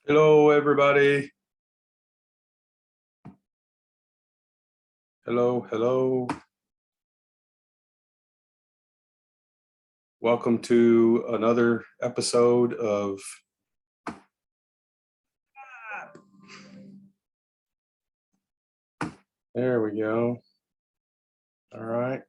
Hello, everybody. Hello. Welcome to another episode of There we go. All right.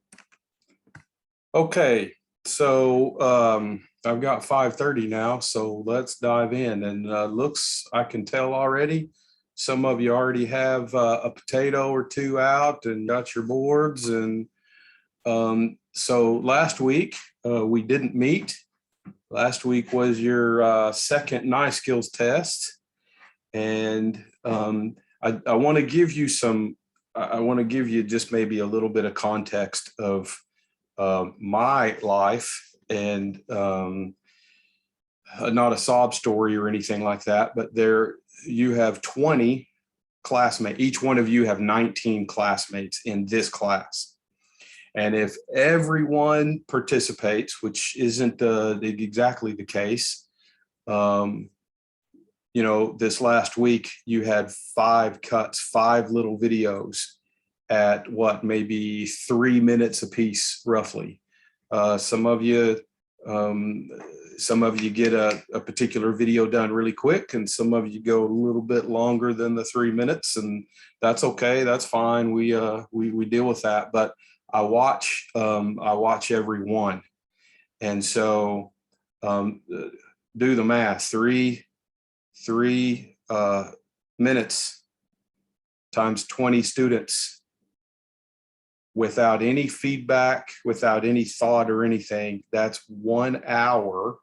Okay. So I've got 5:30 now, so let's dive in. And looks, I can tell already, some of you already have a potato or two out and got your boards. And so last week we didn't meet. Last week was your second knife skills test. And I want to give you I want to give you just maybe a little bit of context of my life and not a sob story or anything like that, but you have 20 classmates. Each one of you have 19 classmates in this class. And if everyone participates, which isn't exactly the case, this last week you had 5 cuts, 5 little videos at maybe 3 minutes a piece, roughly. Some of you get a particular video done really quick, and some of you go a little bit longer than the 3 minutes, and that's okay. That's fine. We deal with that. But I watch every one, and so do the math. 3 minutes times 20 students without any feedback, without any thought or anything. That's 1 hour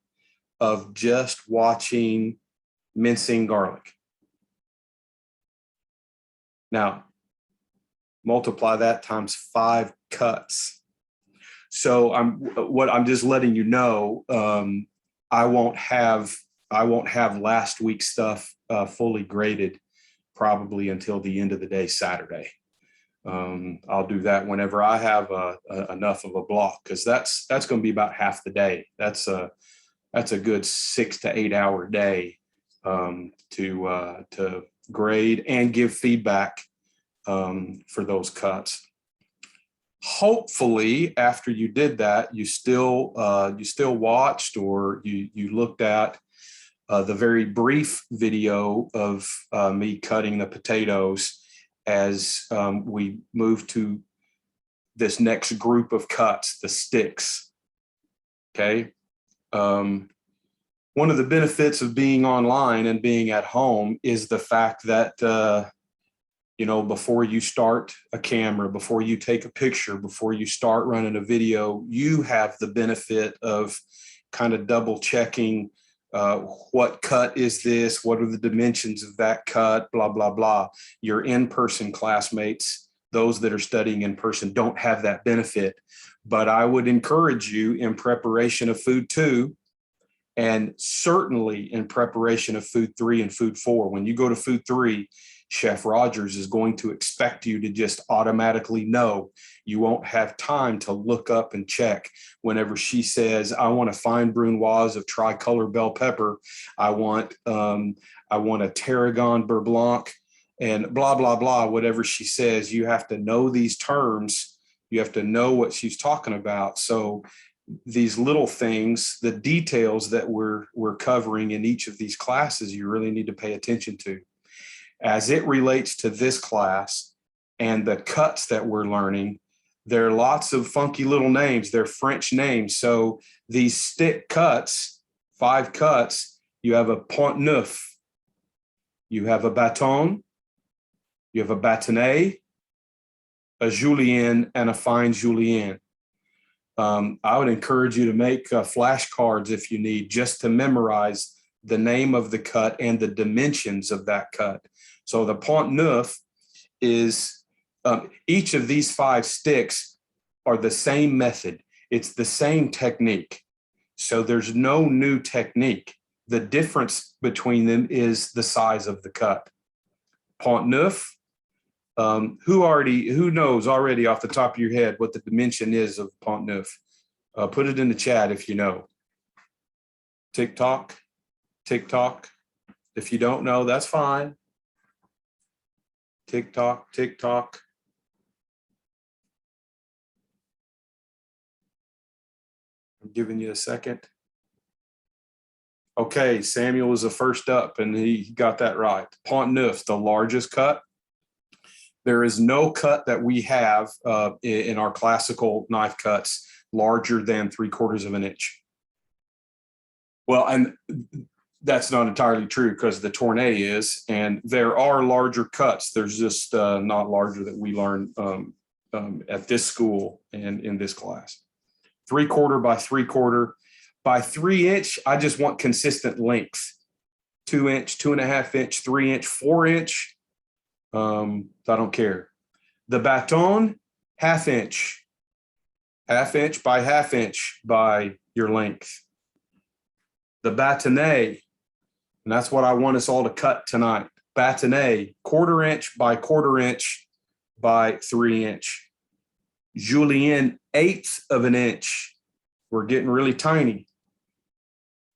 of just watching mincing garlic. Now, multiply that times 5 cuts. So I'm just letting you know, I won't have last week's stuff fully graded probably until the end of the day, Saturday. I'll do that whenever I have enough of a block, because that's going to be about half the day. That's a good 6 to 8 hour day to grade and give feedback for those cuts. Hopefully, after you did that, you still watched or you looked at the very brief video of me cutting the potatoes as we move to this next group of cuts, the sticks. Okay. One of the benefits of being online and being at home is the fact that, before you start a camera, before you take a picture, before you start running a video, you have the benefit of kind of double checking what cut is this? What are the dimensions of that cut? Blah, blah, blah. Your in-person classmates, those that are studying in person, don't have that benefit. But I would encourage you, in preparation of food 2, and certainly in preparation of food 3 and food 4, when you go to food 3, Chef Rogers is going to expect you to just automatically know. You won't have time to look up and check whenever she says, I want a fine brunoise of tricolor bell pepper. I want a tarragon beurre blanc and blah, blah, blah, whatever she says. You have to know these terms. You have to know what she's talking about. So these little things, the details that we're covering in each of these classes, you really need to pay attention to. As it relates to this class and the cuts that we're learning, there are lots of funky little names. They're French names. So these stick cuts, 5 cuts, you have a point neuf, you have a bâton, you have a bâtonnet, a julienne, and a fine julienne. I would encourage you to make flashcards if you need, just to memorize the name of the cut and the dimensions of that cut. So the point neuf is, each of these 5 sticks are the same method. It's the same technique. So there's no new technique. The difference between them is the size of the cut. Point neuf, who knows already off the top of your head what the dimension is of point neuf? Put it in the chat if you know. Tick tock, tick tock. If you don't know, that's fine. Tick tock, tick tock. I'm giving you a second. Okay, Samuel was the first up, and he got that right. Pont Neuf, the largest cut. There is no cut that we have in our classical knife cuts larger than 3/4 of an inch. Well, and that's not entirely true because the tournée is, and there are larger cuts. There's just not larger that we learn at this school and in this class. 3/4 by 3/4 by 3 inch. I just want consistent length. 2 inch, 2.5 inch, 3 inch, 4 inch. I don't care. The baton, half inch by half inch by your length. The bâtonnet, and that's what I want us all to cut tonight. Bâtonnet, 1/4 inch by 1/4 inch by 3 inch. Julienne, 1/8 of an inch. We're getting really tiny.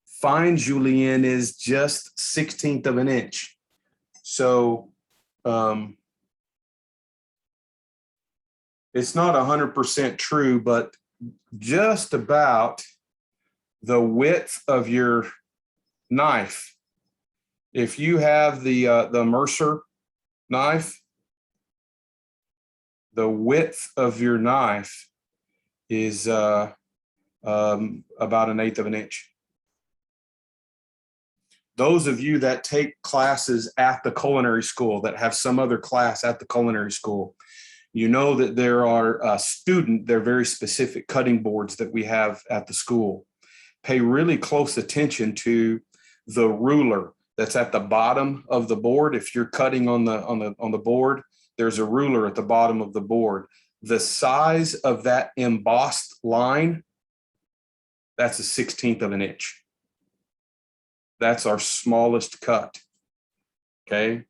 Fine julienne is just 1/16 of an inch. So it's not 100% true, but just about the width of your knife. If you have the Mercer knife, the width of your knife is about 1/8 of an inch. Those of you that take classes at the culinary school, that have some other class at the culinary school, you know that there are they're very specific cutting boards that we have at the school. Pay really close attention to the ruler that's at the bottom of the board. If you're cutting on the board, there's a ruler at the bottom of the board. The size of that embossed line, that's 1/16 of an inch. That's our smallest cut. Okay.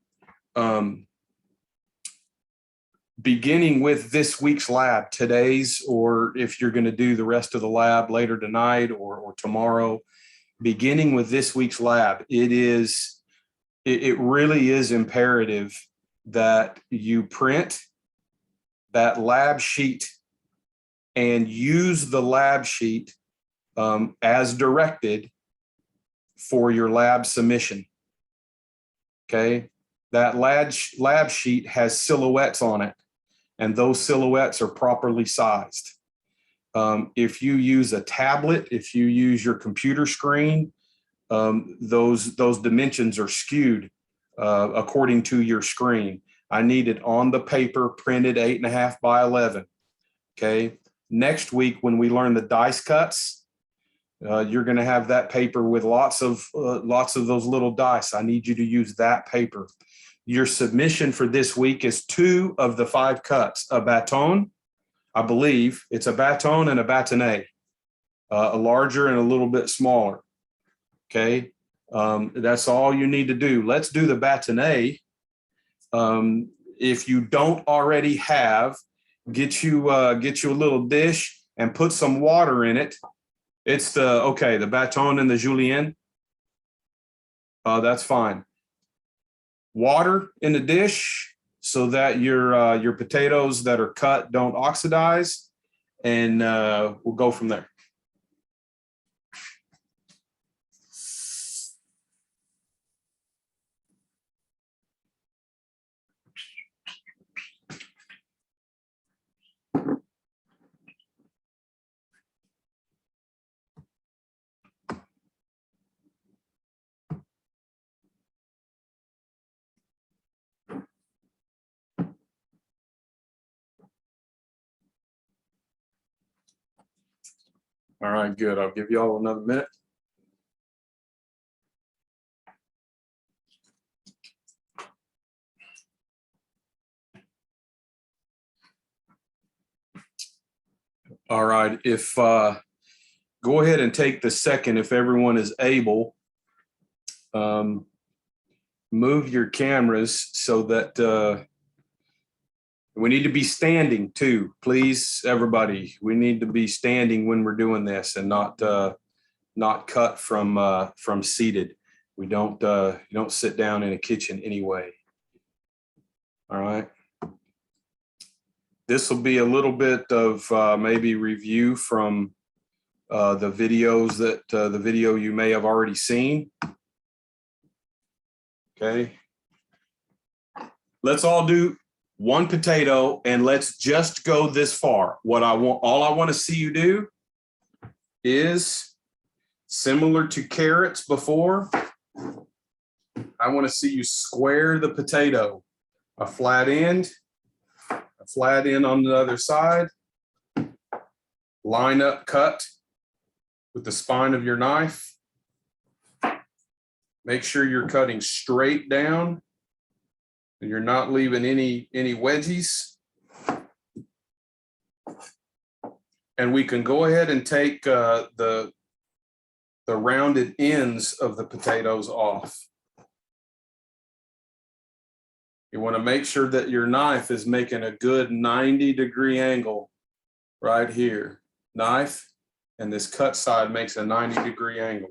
Beginning with this week's lab, today's, or if you're going to do the rest of the lab later tonight or tomorrow, beginning with this week's lab, it really is imperative that you print that lab sheet and use the lab sheet as directed for your lab submission. Okay. That lab sheet has silhouettes on it, and those silhouettes are properly sized. If you use a tablet, if you use your computer screen, those dimensions are skewed according to your screen. I need it on the paper, printed 8.5 by 11. Okay. Next week, when we learn the dice cuts, you're going to have that paper with lots of those little dice. I need you to use that paper. Your submission for this week is 2 of the 5 cuts: a baton, I believe it's a baton, and a bâtonnet, a larger and a little bit smaller. Okay, that's all you need to do. Let's do the bâtonnet. If you don't already have, get you a little dish and put some water in it. It's the baton and the julienne. That's fine. Water in the dish so that your potatoes that are cut don't oxidize, and we'll go from there. All right, good. I'll give you all another minute. All right, if go ahead and take the second, if everyone is able. Move your cameras so that we need to be standing too, please, everybody. We need to be standing when we're doing this, and not cut from seated. We don't, you don't sit down in a kitchen anyway. All right. This will be a little bit of maybe review from the videos that the video you may have already seen. Okay. Let's all do one potato and let's just go this far. All I want to see you do is similar to carrots before. I want to see you square the potato, a flat end on the other side, line up cut with the spine of your knife. Make sure you're cutting straight down and you're not leaving any wedgies. And we can go ahead and take the rounded ends of the potatoes off. You want to make sure that your knife is making a good 90-degree angle right here. Knife and this cut side makes a 90-degree angle.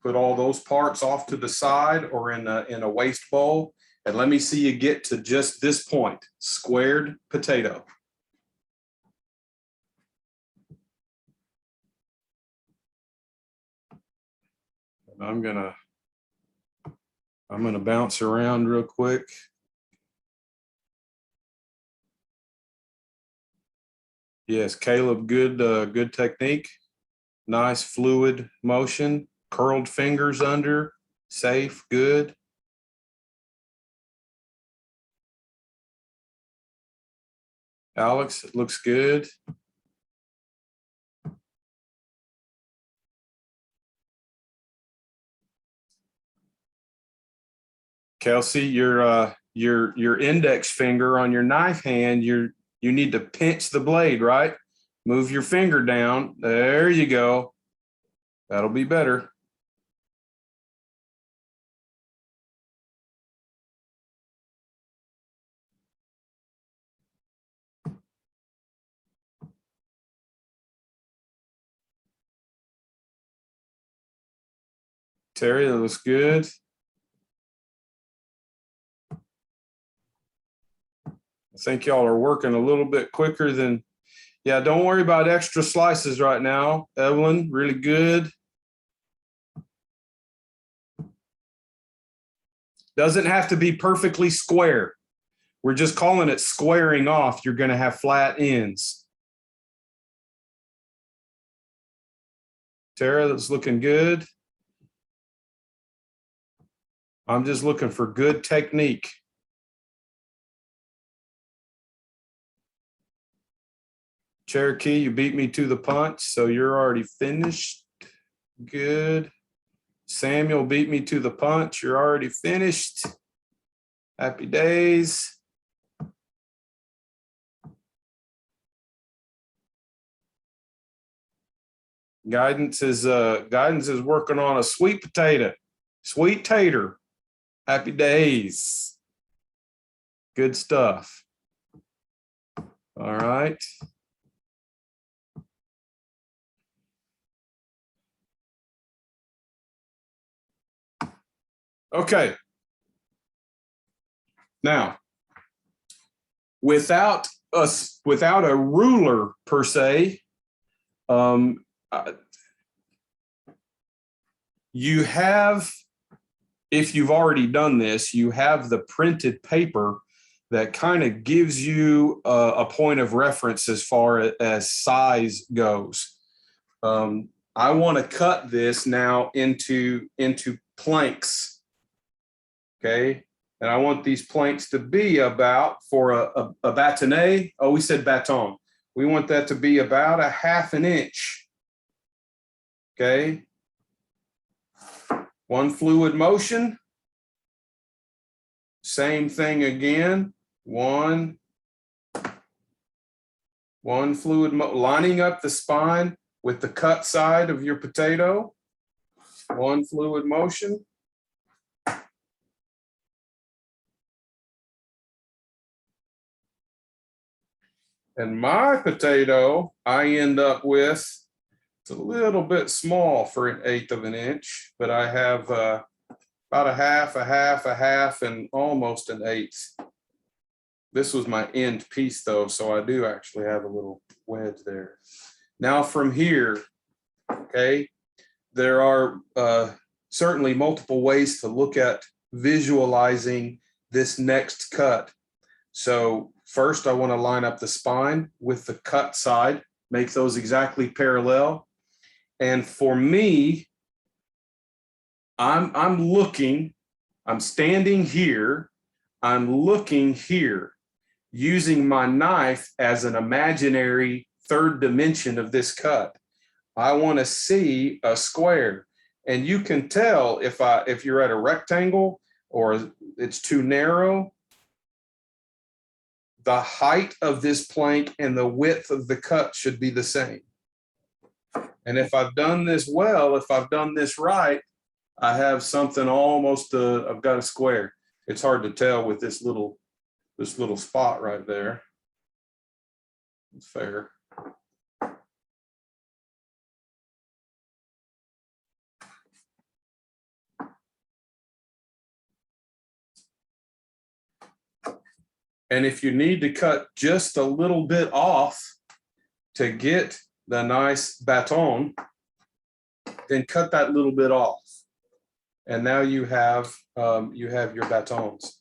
Put all those parts off to the side or in a waste bowl. And let me see you get to just this point, squared potato. And I'm gonna bounce around real quick. Yes, Caleb, good technique. Nice fluid motion, curled fingers under, safe, good. Alex, it looks good. Kelsey, your index finger on your knife hand, you need to pinch the blade, right? Move your finger down. There you go. That'll be better. Terry, that looks good. I think y'all are working a little bit quicker than, yeah, don't worry about extra slices right now. Evelyn, really good. Doesn't have to be perfectly square. We're just calling it squaring off. You're going to have flat ends. Tara, that's looking good. I'm just looking for good technique. Cherokee, you beat me to the punch, so you're already finished. Good. Samuel beat me to the punch. You're already finished. Happy days. Guidance is working on a sweet potato. Sweet tater. Happy days. Good stuff. All right. Okay. Now, without a ruler per se, you have, if you've already done this, you have the printed paper that kind of gives you a point of reference as far as size goes. I want to cut this now into planks. Okay, and I want these planks to be about, for a bâtonnet, oh, we said baton. We want that to be about a 1/2 inch. Okay. One fluid motion. Same thing again. One fluid, lining up the spine with the cut side of your potato. One fluid motion. And my potato, I end up with It's a little bit small for 1/8 of an inch, but I have about a half, and almost 1/8. This was my end piece though, so I do actually have a little wedge there. Now from here, okay, there are certainly multiple ways to look at visualizing this next cut. So first I want to line up the spine with the cut side, make those exactly parallel. And for me, I'm standing here, I'm looking here, using my knife as an imaginary third dimension of this cut. I want to see a square. And you can tell if you're at a rectangle or it's too narrow, the height of this plank and the width of the cut should be the same. And if I've done this well, if I've done this right, I have something almost, I've got a square. It's hard to tell with this little spot right there. It's fair. And if you need to cut just a little bit off to get the nice baton, then cut that little bit off. And now you have your batons.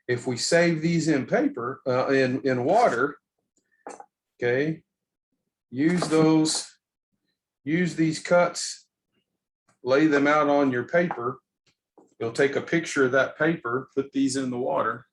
If we save these in paper, in water, okay, use these cuts, lay them out on your paper. You'll take a picture of that paper, put these in the water.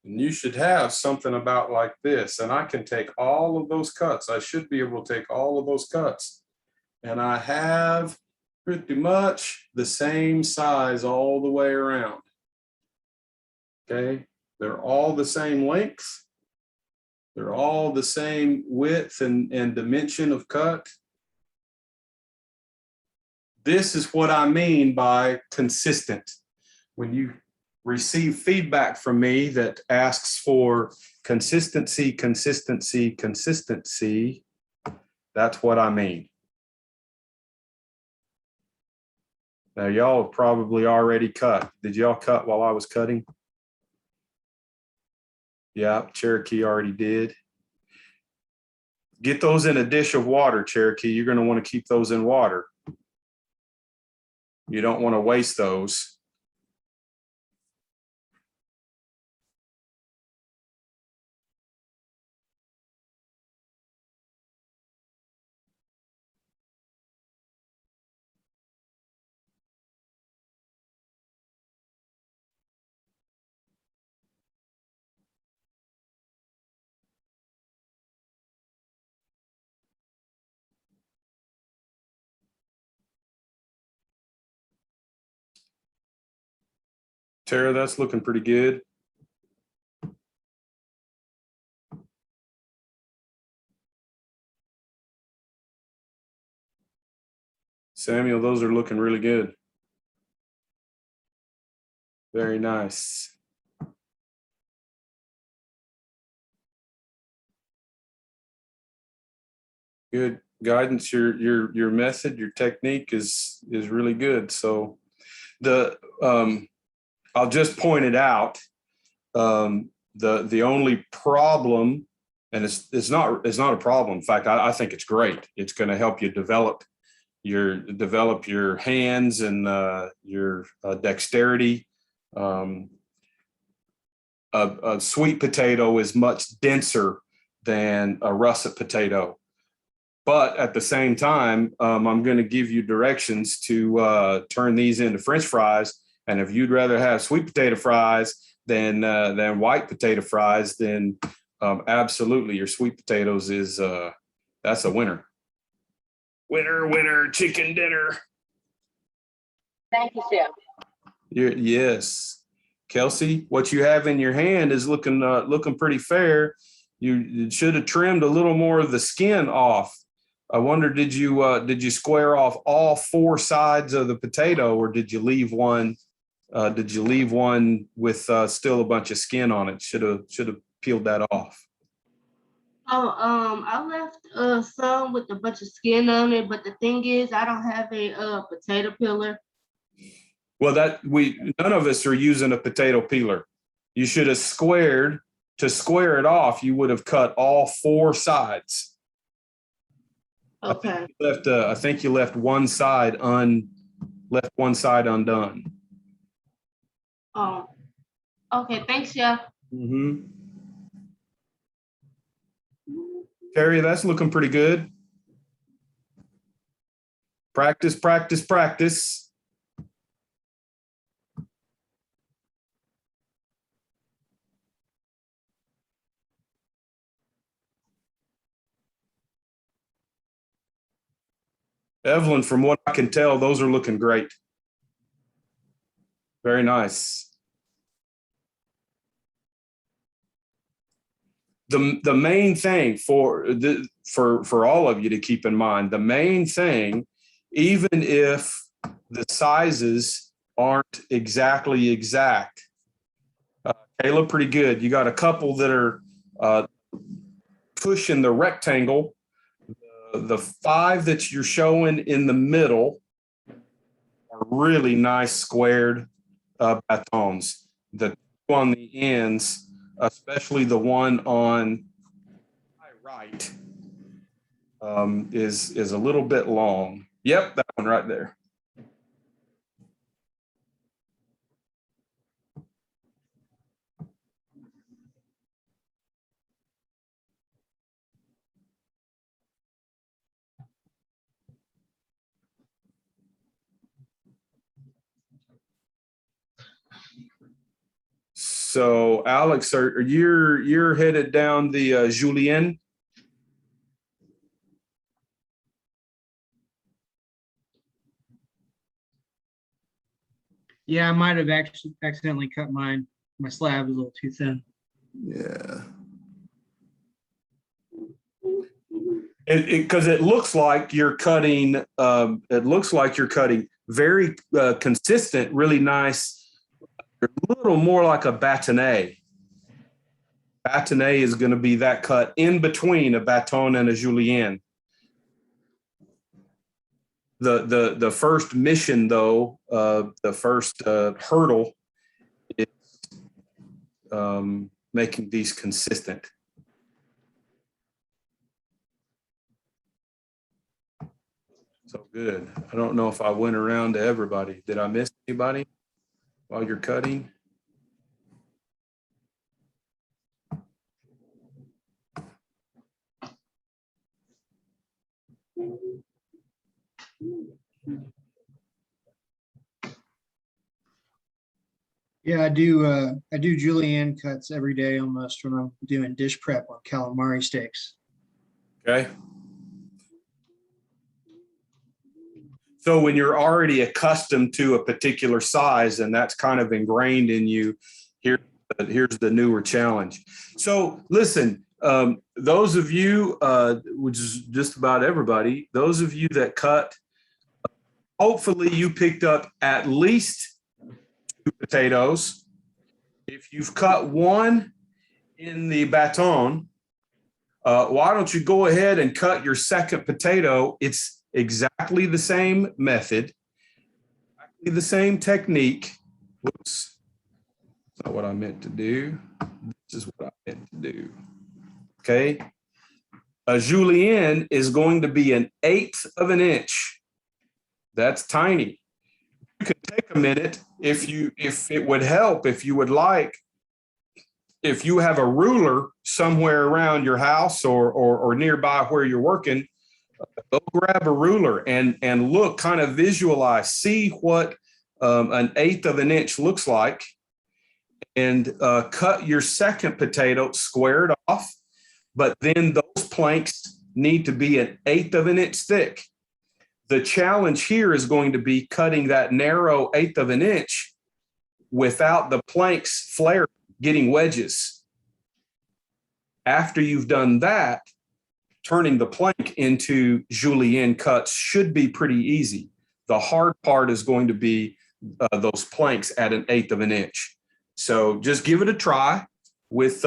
And you should have something about like this. And I can take all of those cuts. I should be able to take all of those cuts. And I have pretty much the same size all the way around. Okay, they're all the same length. They're all the same width and dimension of cut. This is what I mean by consistent. When you receive feedback from me that asks for consistency, consistency, consistency, that's what I mean. Now, y'all have probably already cut. Did y'all cut while I was cutting? Yeah, Cherokee already did. Get those in a dish of water, Cherokee. You're going to want to keep those in water. You don't want to waste those. Tara, that's looking pretty good. Samuel, those are looking really good. Very nice. Good guidance. Your method, your technique is really good. So I'll just point it out. The only problem, and it's not a problem. In fact, I think it's great. It's going to help you develop your hands and your dexterity. A sweet potato is much denser than a russet potato. But at the same time, I'm going to give you directions to turn these into French fries. And if you'd rather have sweet potato fries than white potato fries, then absolutely your sweet potatoes is that's a winner. Winner, chicken dinner. Thank you, Chef. Yes, Kelsey, what you have in your hand is looking pretty fair. You should have trimmed a little more of the skin off. I wonder, did you square off all four sides of the potato, or did you leave one? Did you leave one with still a bunch of skin on it? Should have peeled that off. Oh, I left some with a bunch of skin on it, but the thing is, I don't have a potato peeler. Well, none of us are using a potato peeler. You should have squared. To square it off, you would have cut all four sides. Okay. I think you left one side undone. Oh, okay. Thanks, Chef. Mm-hmm. Terry, that's looking pretty good. Practice, practice, practice. Evelyn, from what I can tell, those are looking great. Very nice. The main thing for all of you to keep in mind, the main thing, even if the sizes aren't exactly exact, Kayla, pretty good. You got a couple that are pushing the rectangle. The 5 that you're showing in the middle are really nice squared batons. The 2 on the ends, especially the one on my right, is a little bit long. Yep, that one right there. So, Alex, you're headed down the Julienne? Yeah, I might have actually accidentally cut mine. My slab is a little too thin. Yeah. Because it looks like you're cutting. It looks like you're cutting very consistent, really nice. A little more like a bâtonnet. Bâtonnet is going to be that cut in between a baton and a julienne. The first mission, though, the first hurdle is making these consistent. So good. I don't know if I went around to everybody. Did I miss anybody while you're cutting? Yeah, I do julienne cuts every day almost when I'm doing dish prep on calamari steaks. Okay. So when you're already accustomed to a particular size and that's kind of ingrained in you, here's the newer challenge. So listen, those of you, which is just about everybody, those of you that cut, hopefully you picked up at least 2 potatoes. If you've cut one in the baton, why don't you go ahead and cut your second potato? It's exactly the same method, exactly the same technique. Whoops, that's not what I meant to do. This is what I meant to do. Okay. A julienne is going to be 1/8 of an inch. That's tiny. You could take a minute if it would help, if you would like. If you have a ruler somewhere around your house or nearby where you're working, go grab a ruler and look, kind of visualize, see what 1/8 of an inch looks like, and cut your second potato, square it off. But then those planks need to be 1/8 of an inch thick. The challenge here is going to be cutting that narrow 1/8 of an inch without the planks flaring, getting wedges. After you've done that, turning the plank into julienne cuts should be pretty easy. The hard part is going to be those planks at 1/8 of an inch. So just give it a try with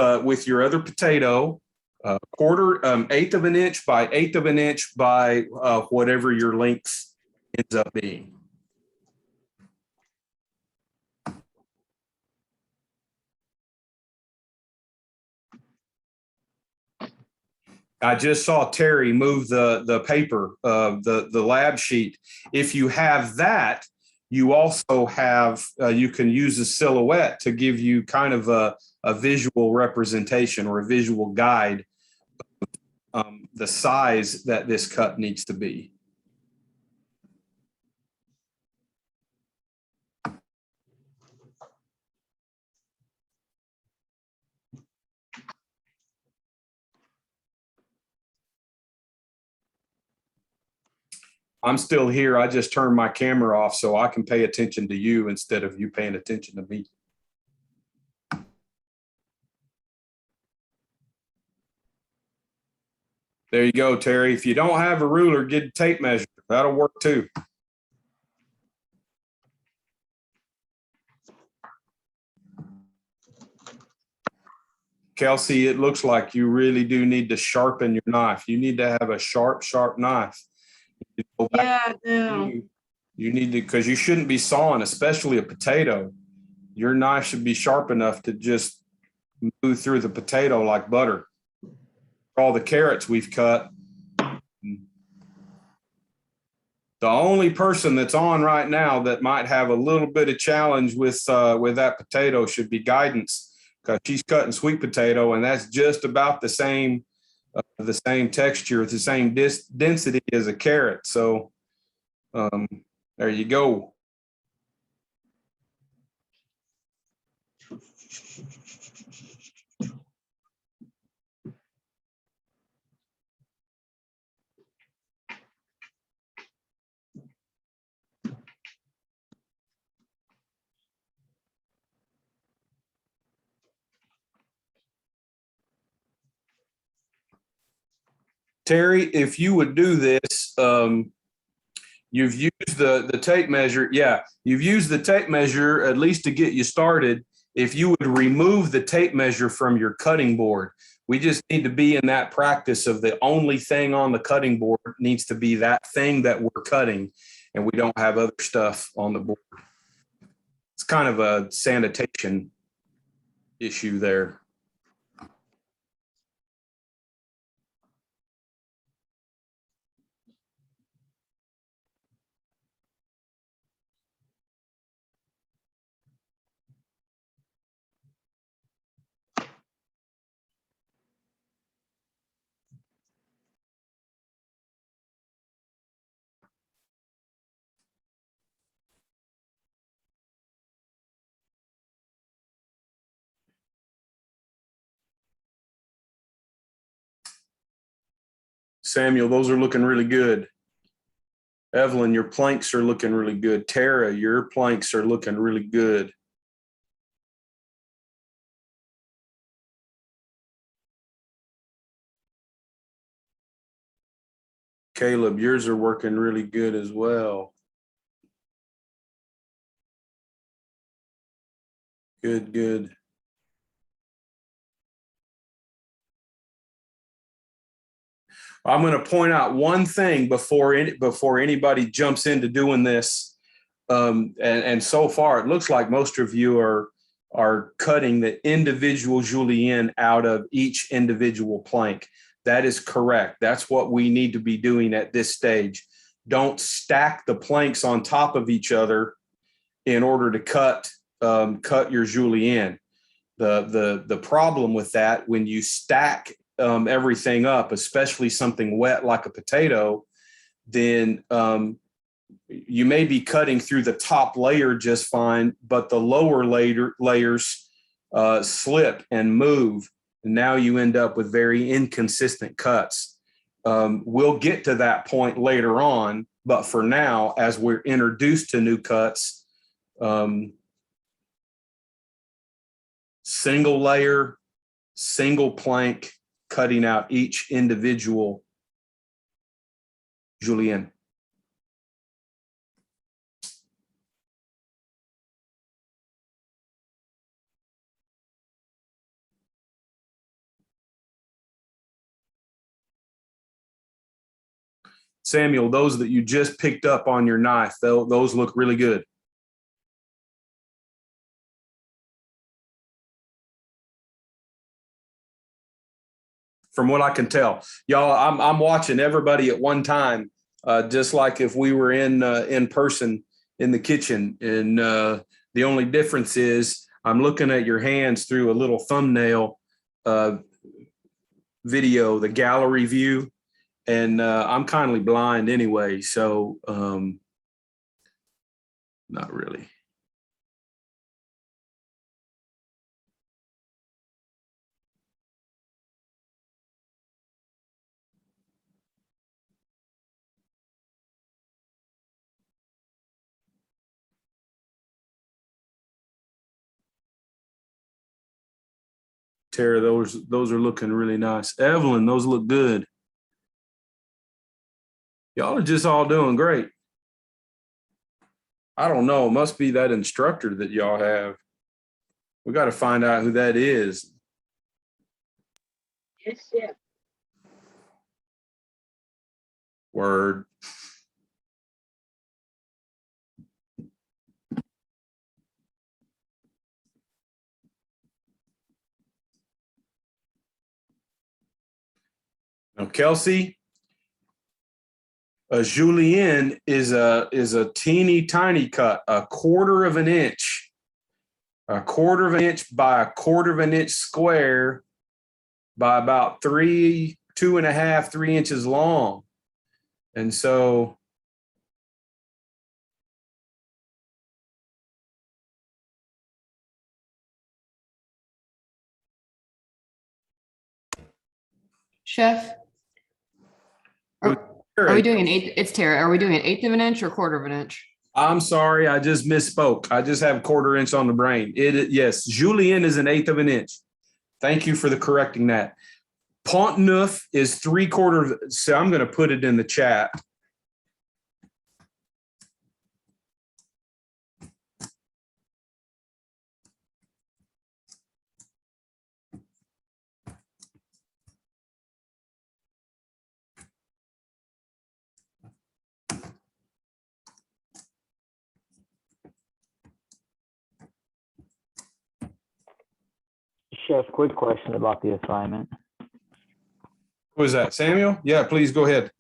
your other potato, 1/8 of an inch by 1/8 of an inch by whatever your length ends up being. I just saw Terry move the paper, the lab sheet. If you have that, you also have, you can use a silhouette to give you kind of a visual representation or a visual guide of the size that this cut needs to be. I'm still here. I just turned my camera off so I can pay attention to you instead of you paying attention to me. There you go, Terry. If you don't have a ruler, get a tape measure. That'll work too. Kelsey, it looks like you really do need to sharpen your knife. You need to have a sharp, sharp knife. Yeah, I do. You need to, because you shouldn't be sawing, especially a potato. Your knife should be sharp enough to just move through the potato like butter. All the carrots we've cut. The only person that's on right now that might have a little bit of challenge with that potato should be Guidance, because she's cutting sweet potato, and that's just about the same texture, the same density as a carrot. So there you go. Terry, if you would do this, you've used the tape measure. Yeah, you've used the tape measure at least to get you started. If you would remove the tape measure from your cutting board, we just need to be in that practice of the only thing on the cutting board needs to be that thing that we're cutting, and we don't have other stuff on the board. It's kind of a sanitation issue there. Samuel, those are looking really good. Evelyn, your planks are looking really good. Tara, your planks are looking really good. Caleb, yours are working really good as well. Good, good. I'm going to point out one thing before anybody jumps into doing this. And so far, it looks like most of you are cutting the individual julienne out of each individual plank. That is correct. That's what we need to be doing at this stage. Don't stack the planks on top of each other in order to cut your julienne. The problem with that, when you stack everything up, especially something wet like a potato, then you may be cutting through the top layer just fine, but the lower layers slip and move. And now you end up with very inconsistent cuts. We'll get to that point later on, but for now, as we're introduced to new cuts, single layer, single plank, cutting out each individual julienne. Samuel, those that you just picked up on your knife, those look really good. From what I can tell, y'all, I'm watching everybody at one time, just like if we were in person in the kitchen. And the only difference is I'm looking at your hands through a little thumbnail video, the gallery view. And I'm kindly blind anyway, so not really. Tara, those are looking really nice. Evelyn, those look good. Y'all are just all doing great. I don't know. It must be that instructor that y'all have. We got to find out who that is. Yes, Chef. Word. Now, Kelsey, a julienne is a teeny tiny cut, a quarter of an inch by a quarter of an inch square by about 2.5, 3 inches long. And so Chef, are we doing an eighth? It's Tara. Are we doing an eighth of an inch or quarter of an inch? I'm sorry, I just misspoke. I just have 1/4 inch on the brain. Yes, julienne is an eighth of an inch. Thank you for correcting that. Pont Neuf is 3/4. So I'm going to put it in the chat. Chef, quick question about the assignment. Who is that, Samuel? Yeah, please go ahead.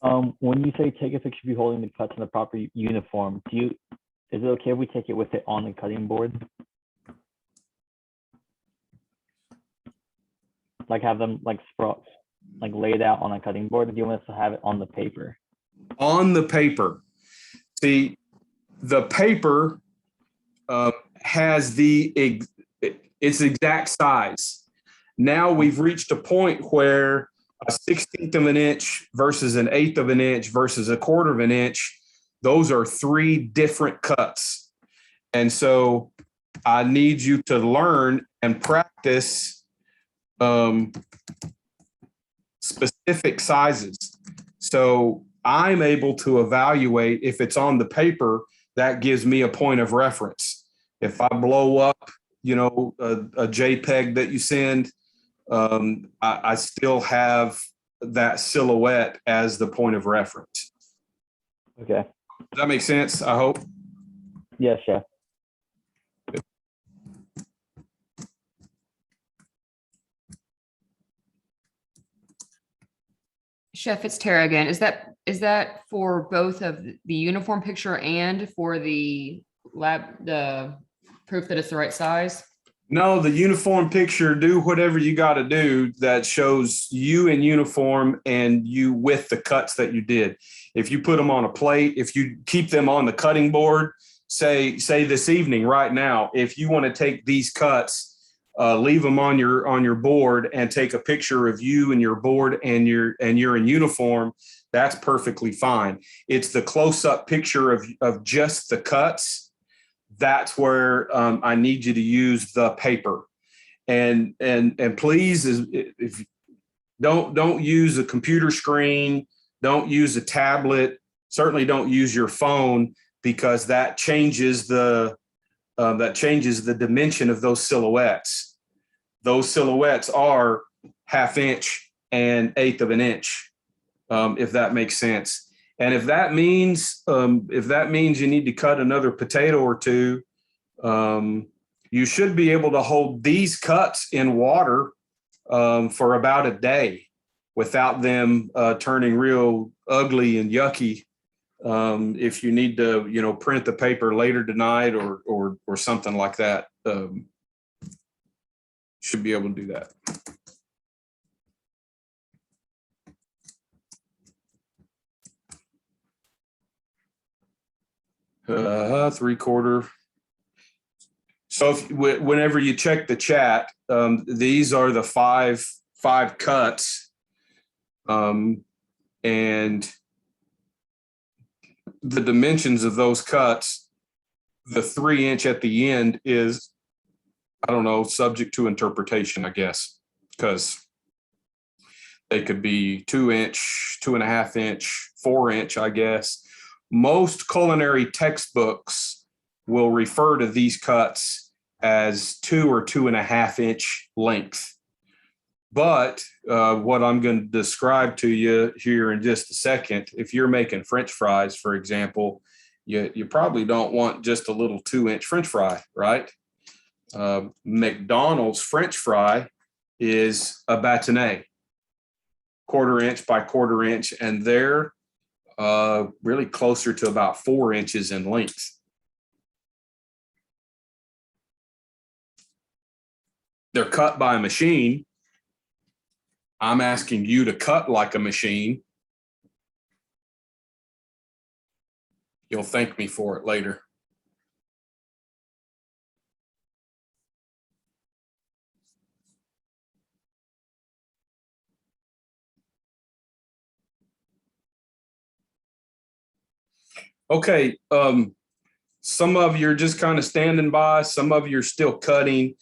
When you say take a picture of you holding the cuts in the proper uniform, is it okay if we take it with it on the cutting board? Like have them like laid out on a cutting board? Or do you want us to have it on the paper? On the paper. See, the paper has its exact size. Now we've reached a point where a 1/16 of an inch versus an 1/8 of an inch versus a 1/4 of an inch, those are 3 different cuts. And so I need you to learn and practice specific sizes. So I'm able to evaluate if it's on the paper, that gives me a point of reference. If I blow up, a JPEG that you send, I still have that silhouette as the point of reference. Okay. Does that make sense? I hope. Yes, Chef. Chef, it's Tara again. Is that for both of the uniform picture and for the proof that it's the right size? No, the uniform picture, do whatever you got to do that shows you in uniform and you with the cuts that you did. If you put them on a plate, if you keep them on the cutting board, say this evening, right now, if you want to take these cuts, leave them on your board and take a picture of you and your board and you're in uniform, that's perfectly fine. It's the close-up picture of just the cuts. That's where I need you to use the paper. and please, if don't use a computer screen, don't use a tablet, certainly don't use your phone, because that changes the dimension of those silhouettes. Those silhouettes are 1/2 inch and 1/8 of an inch, if that makes sense. And if that means you need to cut another potato or two, you should be able to hold these cuts in water for about a day without them turning real ugly and yucky. If you need to, print the paper later tonight or something like that, should be able to do that. Three-quarter. So whenever you check the chat, these are the five cuts, and the dimensions of those cuts, the 3 inch at the end is, I don't know, subject to interpretation, I guess, because they could be 2 inch, 2.5 inch, 4 inch, I guess. Most culinary textbooks will refer to these cuts as 2 or 2.5 inch length. But what I'm going to describe to you here in just a second, if you're making French fries, for example, you probably don't want just a little 2 inch French fry, right? McDonald's French fry is a bâtonnet, 1/4 inch by 1/4 inch, and they're really closer to about 4 inches in length. They're cut by a machine. I'm asking you to cut like a machine. You'll thank me for it later. Okay, some of you are just kind of standing by. Some of you are still cutting.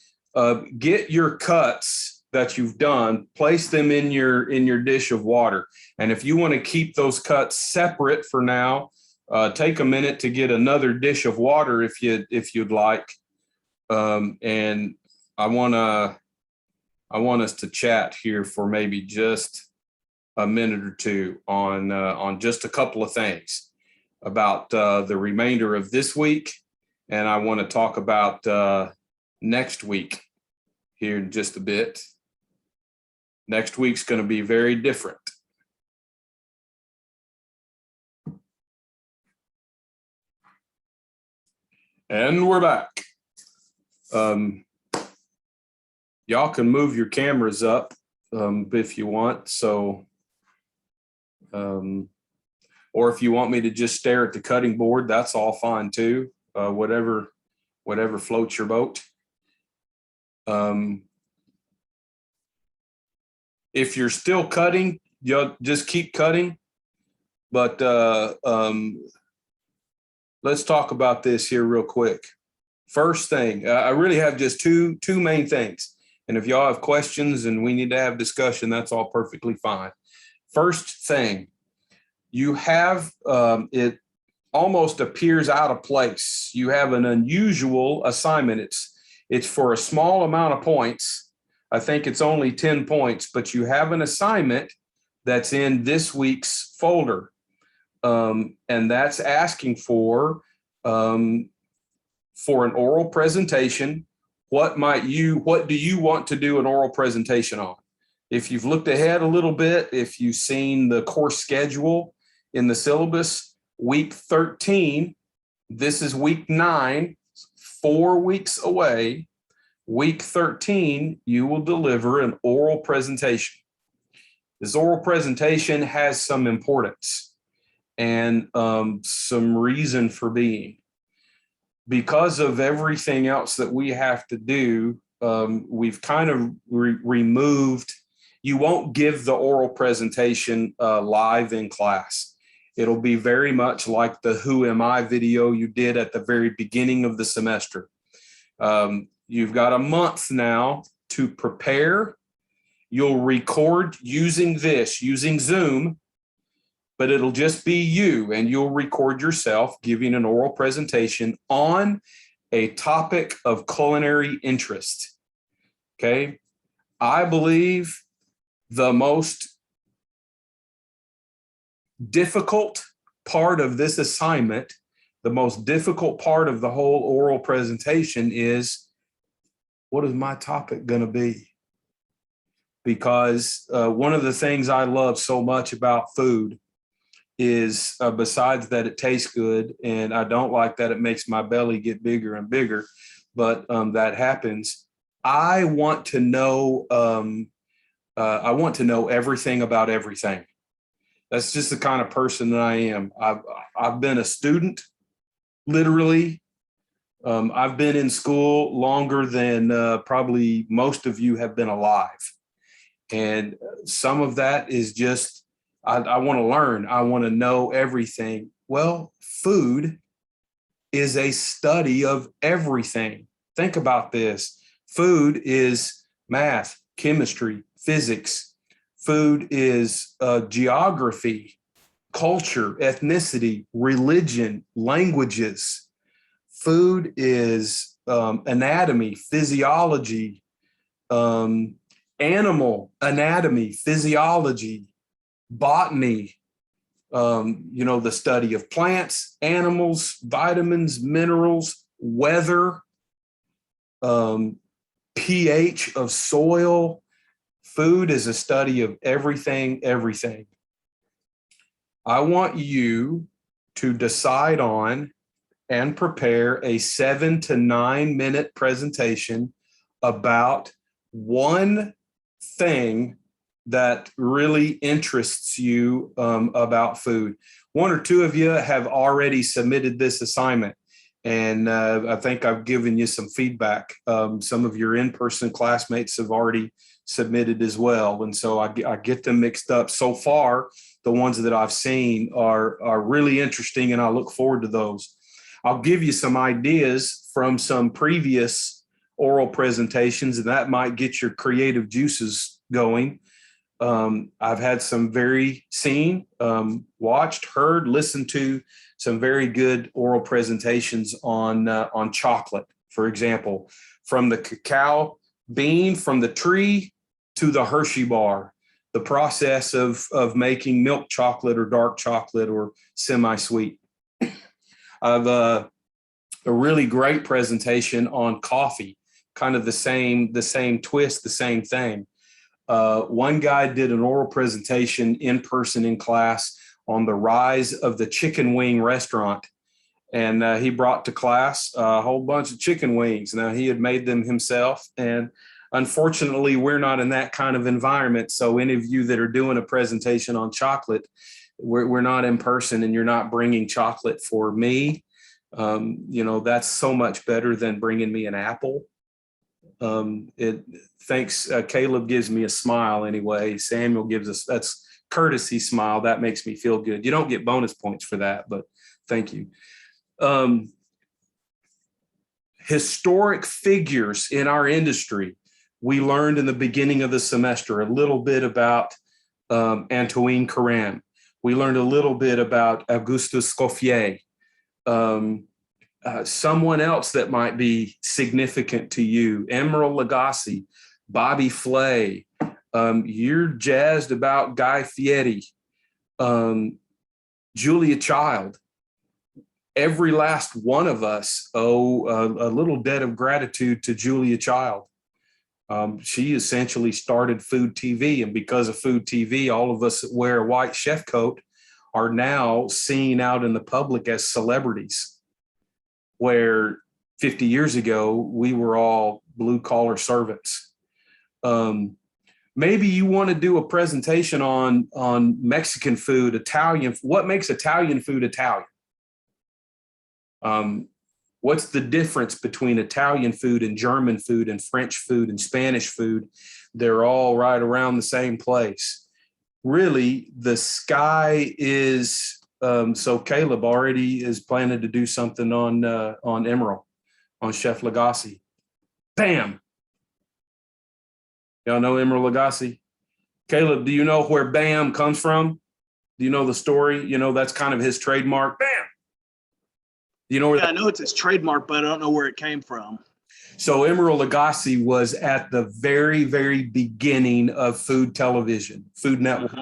Get your cuts that you've done, place them in your dish of water. And if you want to keep those cuts separate for now, take a minute to get another dish of water if you'd like. And I want us to chat here for maybe just a minute or two on just a couple of things about the remainder of this week, and I want to talk about next week here in just a bit. Next week's going to be very different. And we're back. Y'all can move your cameras up if you want. So, or if you want me to just stare at the cutting board, that's all fine too. Whatever floats your boat. If you're still cutting, you'll just keep cutting. But let's talk about this here real quick. First thing, I really have just two main things. And if y'all have questions and we need to have discussion, that's all perfectly fine. First thing, you have, it almost appears out of place. You have an unusual assignment. It's for a small amount of points. I think it's only 10 points, but you have an assignment that's in this week's folder. And that's asking for an oral presentation. What do you want to do an oral presentation on? If you've looked ahead a little bit, if you've seen the course schedule in the syllabus, week 13, this is week 9, 4 weeks away. Week 13, you will deliver an oral presentation. This oral presentation has some importance and some reason for being. Because of everything else that we have to do, we've kind of removed, you won't give the oral presentation live in class. It'll be very much like the Who Am I video you did at the very beginning of the semester. You've got a month now to prepare. You'll record using Zoom, but it'll just be you, and you'll record yourself giving an oral presentation on a topic of culinary interest. Okay. I believe the most difficult part of this assignment, the most difficult part of the whole oral presentation is, what is my topic going to be? Because one of the things I love so much about food is, besides that it tastes good, and I don't like that it makes my belly get bigger and bigger, but that happens. I want to know. I want to know everything about everything. That's just the kind of person that I am. I've been a student, literally. I've been in school longer than probably most of you have been alive. And some of that is just, I want to learn. I want to know everything. Well, food is a study of everything. Think about this. Food is math, chemistry, physics. Food is geography, culture, ethnicity, religion, languages. Food is anatomy, physiology, animal anatomy, physiology, botany, the study of plants, animals, vitamins, minerals, weather, pH of soil. Food is a study of everything. I want you to decide on and prepare a 7 to 9 minute presentation about one thing that really interests you about food. One or two of you have already submitted this assignment, and I think I've given you some feedback. Some of your in-person classmates have already submitted as well, and so I get them mixed up. So far, the ones that I've seen are really interesting, and I look forward to those. I'll give you some ideas from some previous oral presentations, and that might get your creative juices going. I've had some very seen, watched, heard, listened to some very good oral presentations on chocolate, for example, from the cacao bean from the tree to the Hershey bar, the process of making milk chocolate or dark chocolate or semi-sweet. I've a really great presentation on coffee, kind of the same twist, the same thing. One guy did an oral presentation in person in class on the rise of the chicken wing restaurant. And he brought to class a whole bunch of chicken wings. Now, he had made them himself. And unfortunately, we're not in that kind of environment. So any of you that are doing a presentation on chocolate, we're not in person, and you're not bringing chocolate for me. That's so much better than bringing me an apple. Thanks. Caleb gives me a smile anyway. Samuel gives us, that's courtesy smile. That makes me feel good. You don't get bonus points for that, but thank you. Historic figures in our industry. We learned in the beginning of the semester a little bit about Antoine Carême. We learned a little bit about Auguste Escoffier. Someone else that might be significant to you, Emeril Lagasse, Bobby Flay. You're jazzed about Guy Fieri, Julia Child. Every last one of us owe a little debt of gratitude to Julia Child. She essentially started Food TV, and because of Food TV, all of us that wear a white chef coat are now seen out in the public as celebrities, where 50 years ago, we were all blue-collar servants. Maybe you want to do a presentation on Mexican food, Italian. What makes Italian food Italian? What's the difference between Italian food and German food and French food and Spanish food? They're all right around the same place. Really, the sky is, so Caleb already is planning to do something on Emeril, on Chef Lagasse. Bam. Y'all know Emeril Lagasse? Caleb, do you know where BAM comes from? Do you know the story? You know, that's kind of his trademark. BAM. Do you know where Yeah, I know it's his trademark, but I don't know where it came from. So Emeril Lagasse was at the very, very beginning of food television, Food Network,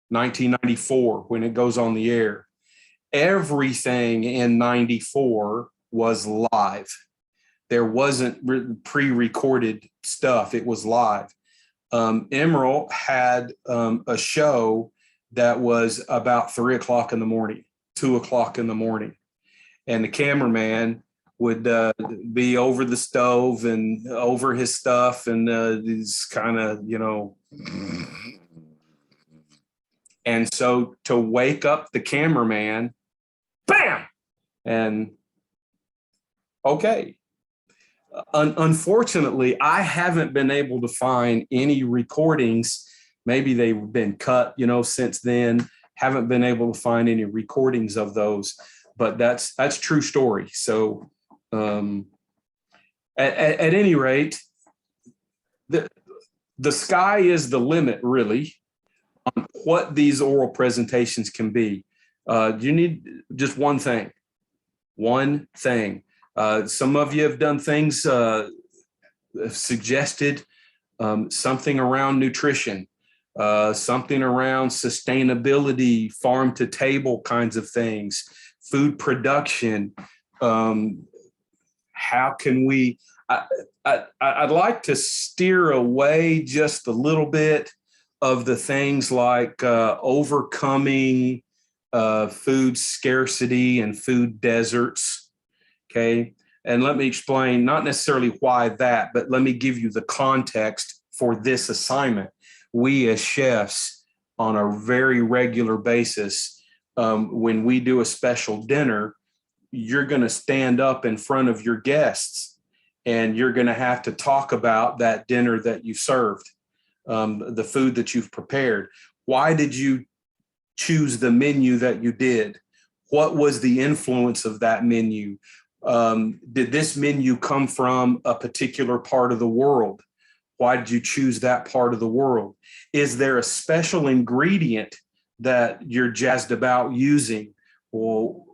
1994, when it goes on the air. Everything in 94 was live. There wasn't pre-recorded stuff. It was live. Emeril had a show that was about 3 o'clock in the morning, 2 o'clock in the morning. And the cameraman would be over the stove and over his stuff and these kind of, you know. And so to wake up the cameraman, bam! And okay. Unfortunately, I haven't been able to find any recordings. Maybe they've been cut, you know, since then. Haven't been able to find any recordings of those, but that's true story. So at any rate, the sky is the limit, really, on what these oral presentations can be. You need just one thing. Some of you have done things, suggested something around nutrition, something around sustainability, farm to table kinds of things, food production. How can we, I'd like to steer away just a little bit of the things like overcoming food scarcity and food deserts. Okay. And let me explain, not necessarily why that, but let me give you the context for this assignment. We as chefs on a very regular basis, when we do a special dinner, you're going to stand up in front of your guests and you're going to have to talk about that dinner that you served, the food that you've prepared. Why did you choose the menu that you did? What was the influence of that menu? Did this menu come from a particular part of the world? Why did you choose that part of the world? Is there a special ingredient that you're jazzed about using? Well,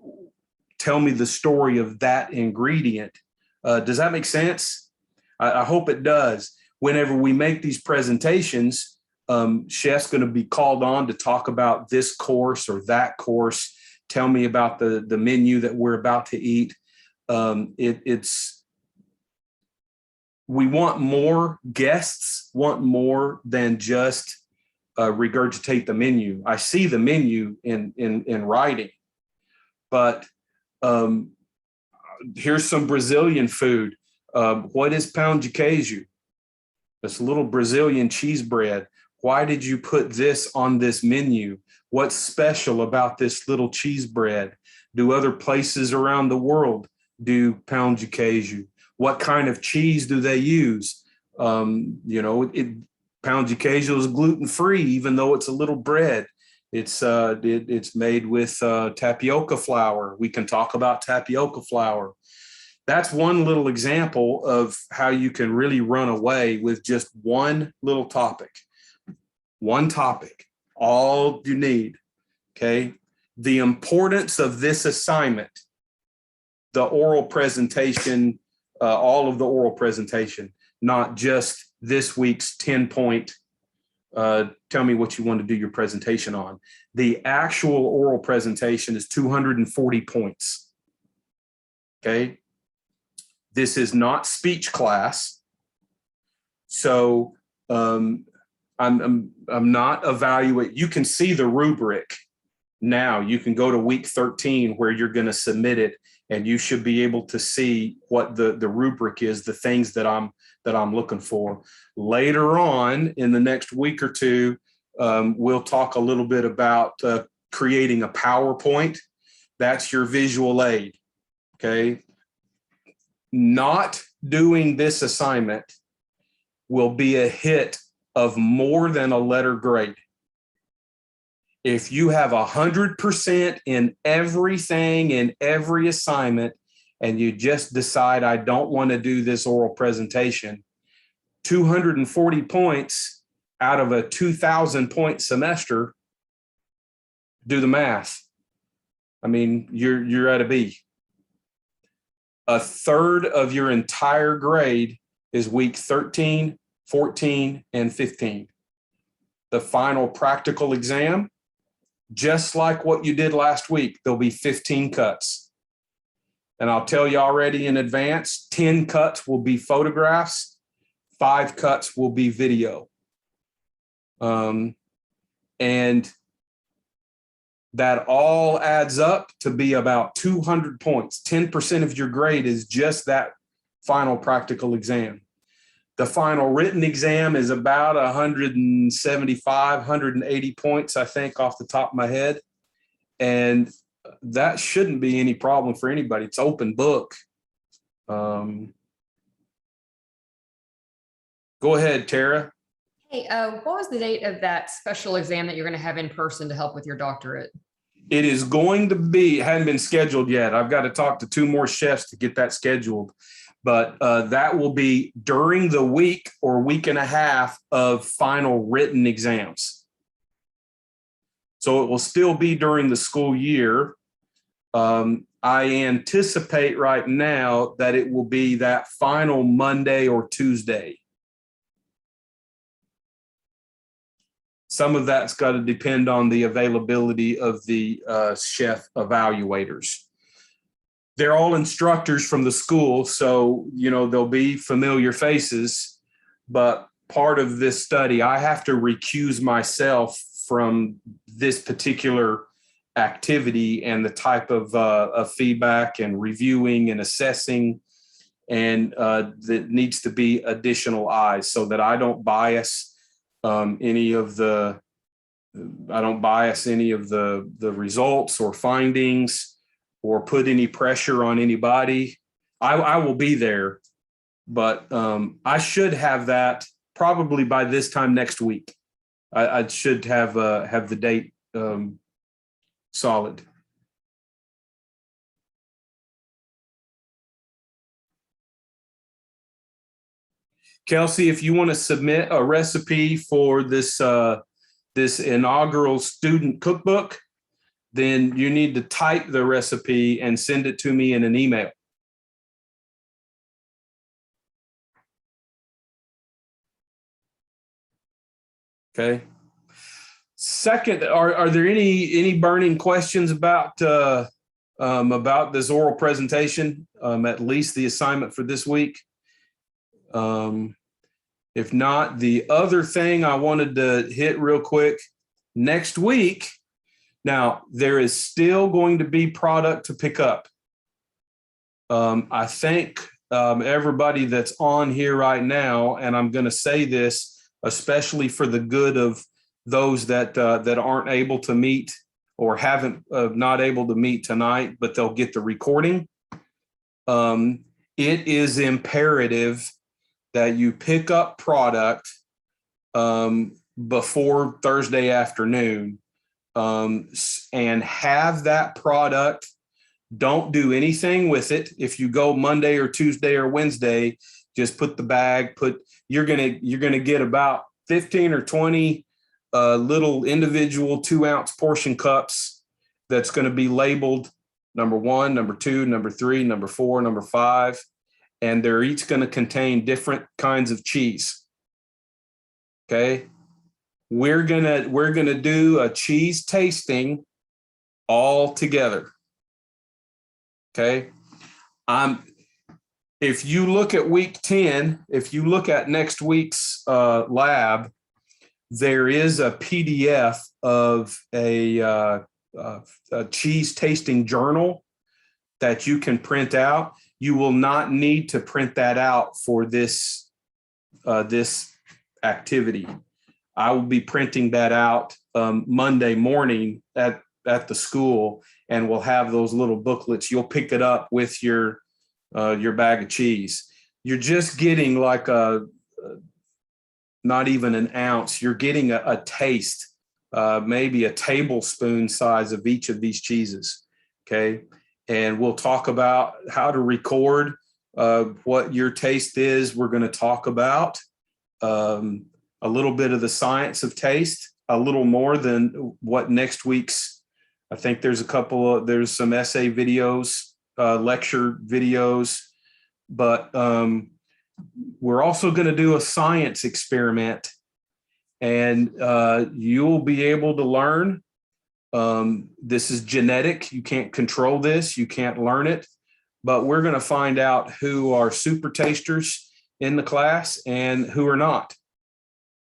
tell me the story of that ingredient. Does that make sense? I hope it does. Whenever we make these presentations, chef's going to be called on to talk about this course or that course. Tell me about the menu that we're about to eat. We want more guests, want more than just regurgitate the menu. I see the menu in writing, but here's some Brazilian food. What is pão de queijo? This little Brazilian cheese bread. Why did you put this on this menu? What's special about this little cheese bread? Do other places around the world do pão de queijo? What kind of cheese do they use? Pão de queijo is gluten-free, even though it's a little bread. It's made with tapioca flour. We can talk about tapioca flour. That's one little example of how you can really run away with just one little topic. One topic, all you need, okay? The importance of this assignment, the oral presentation, all of the oral presentation, not just this week's 10-point, tell me what you want to do your presentation on. The actual oral presentation is 240 points, okay? This is not speech class, so I'm not evaluating. You can see the rubric now. You can go to week 13 where you're going to submit it, and you should be able to see what the rubric is, the things that I'm looking for. Later on in the next week or two, we'll talk a little bit about creating a PowerPoint. That's your visual aid, okay? Not doing this assignment will be a hit of more than a letter grade. If you have 100% in everything, in every assignment, and you just decide, I don't want to do this oral presentation, 240 points out of a 2,000 point semester, do the math. I mean, you're at a B. A third of your entire grade is week 13, 14, and 15. The final practical exam, just like what you did last week, there'll be 15 cuts. And I'll tell you already in advance, 10 cuts will be photographs, 5 cuts will be video. And that all adds up to be about 200 points. 10% of your grade is just that final practical exam. The final written exam is about 175, 180 points, I think, off the top of my head. And that shouldn't be any problem for anybody. It's open book. Go ahead, Tara. Hey, what was the date of that special exam that you're going to have in person to help with your doctorate? It is going to be, it hadn't been scheduled yet. I've got to talk to 2 more chefs to get that scheduled. But that will be during the week or week and a half of final written exams. So it will still be during the school year. I anticipate right now that it will be that final Monday or Tuesday. Some of that's got to depend on the availability of the chef evaluators. They're all instructors from the school, so, you know, they'll be familiar faces, but part of this study, I have to recuse myself from this particular activity and the type of feedback and reviewing and assessing, and that needs to be additional eyes so that I don't bias any of the results or findings or put any pressure on anybody. I will be there, but I should have that probably by this time next week. I should have the date solid. Kelsey, if you want to submit a recipe for this this inaugural student cookbook, then you need to type the recipe and send it to me in an email. Okay. Second, are there any burning questions about this oral presentation? At least the assignment for this week. If not, the other thing I wanted to hit real quick, next week, now there is still going to be product to pick up. I think everybody that's on here right now, and I'm going to say this, especially for the good of those that aren't able to meet or haven't not able to meet tonight, but they'll get the recording. It is imperative that you pick up product before Thursday afternoon and have that product. Don't do anything with it. If you go Monday or Tuesday or Wednesday, just put the bag, you're gonna get about 15 or 20 little individual 2-ounce portion cups that's going to be labeled number 1, number 2, number 3, number 4, number 5. And they're each going to contain different kinds of cheese. Okay. We're gonna do a cheese tasting all together. Okay. If you look at week 10, if you look at next week's lab, there is a PDF of a cheese tasting journal that you can print out. You will not need to print that out for this activity. I will be printing that out Monday morning at the school, and we'll have those little booklets. You'll pick it up with your bag of cheese. You're just getting like not even an ounce. You're getting a taste, maybe a tablespoon size of each of these cheeses. Okay. And we'll talk about how to record what your taste is. We're going to talk about a little bit of the science of taste, a little more than what next week's. I think there's there's some essay videos, lecture videos, but we're also going to do a science experiment, and you'll be able to learn. This is genetic. You can't control this. You can't learn it, but we're going to find out who are super tasters in the class and who are not.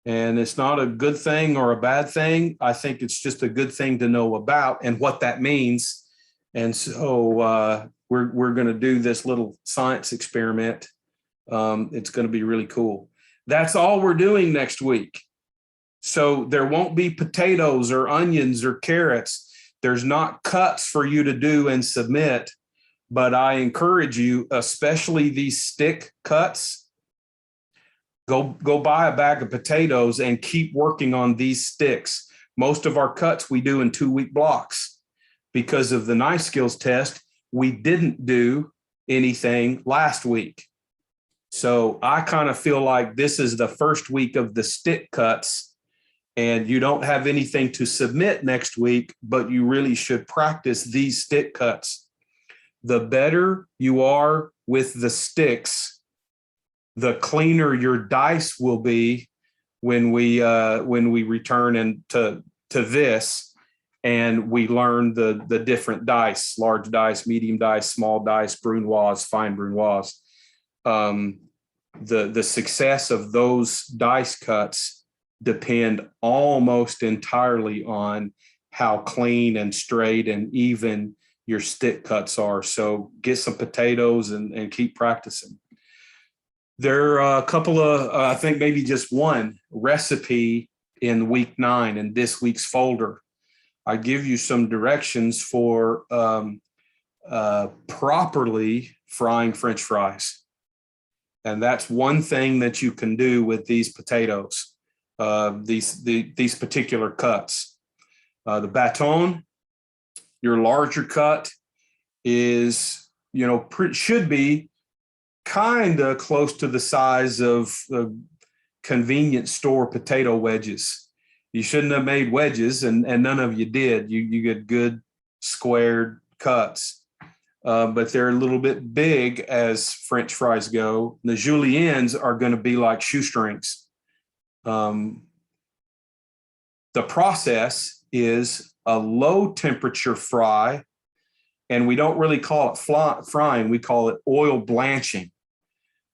And it's not a good thing or a bad thing. I think it's just a good thing to know about and what that means. And so we're going to do this little science experiment. It's going to be really cool. That's all we're doing next week. So there won't be potatoes or onions or carrots. There's not cuts for you to do and submit. But I encourage you, especially these stick cuts, go buy a bag of potatoes and keep working on these sticks. Most of our cuts we do in 2-week blocks. Because of the knife skills test, we didn't do anything last week. So I kind of feel like this is the first week of the stick cuts, and you don't have anything to submit next week, but you really should practice these stick cuts. The better you are with the sticks, the cleaner your dice will be when we return to this, and we learn the different dice: large dice, medium dice, small dice, brunoise, fine brunoise. The success of those dice cuts depend almost entirely on how clean and straight and even your stick cuts are. So get some potatoes and keep practicing. There are a couple of, I think maybe just one recipe in week 9 in this week's folder. I give you some directions for properly frying French fries. And that's one thing that you can do with these potatoes, these particular cuts. The bâton, your larger cut is, should be kind of close to the size of convenience store potato wedges. You shouldn't have made wedges, and none of you did. You get good squared cuts, but they're a little bit big as French fries go. The juliennes are going to be like shoestrings. The process is a low temperature fry, and we don't really call it frying. We call it oil blanching,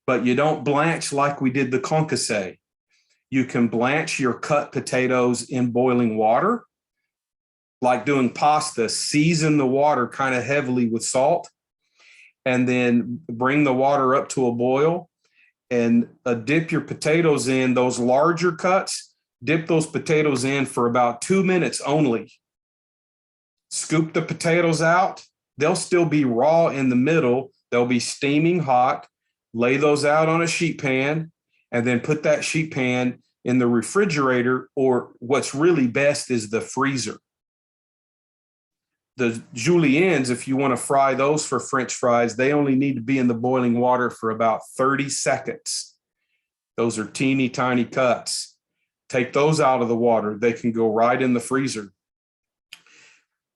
but you don't blanch like we did the concassé. You can blanch your cut potatoes in boiling water, like doing pasta. Season the water kind of heavily with salt, and then bring the water up to a boil, and dip your potatoes in. Those larger cuts, dip those potatoes in for about 2 minutes only. Scoop the potatoes out. They'll still be raw in the middle. They'll be steaming hot. Lay those out on a sheet pan, and then put that sheet pan in the refrigerator, or what's really best is the freezer. The juliennes, if you want to fry those for French fries, they only need to be in the boiling water for about 30 seconds. Those are teeny tiny cuts. Take those out of the water. They can go right in the freezer.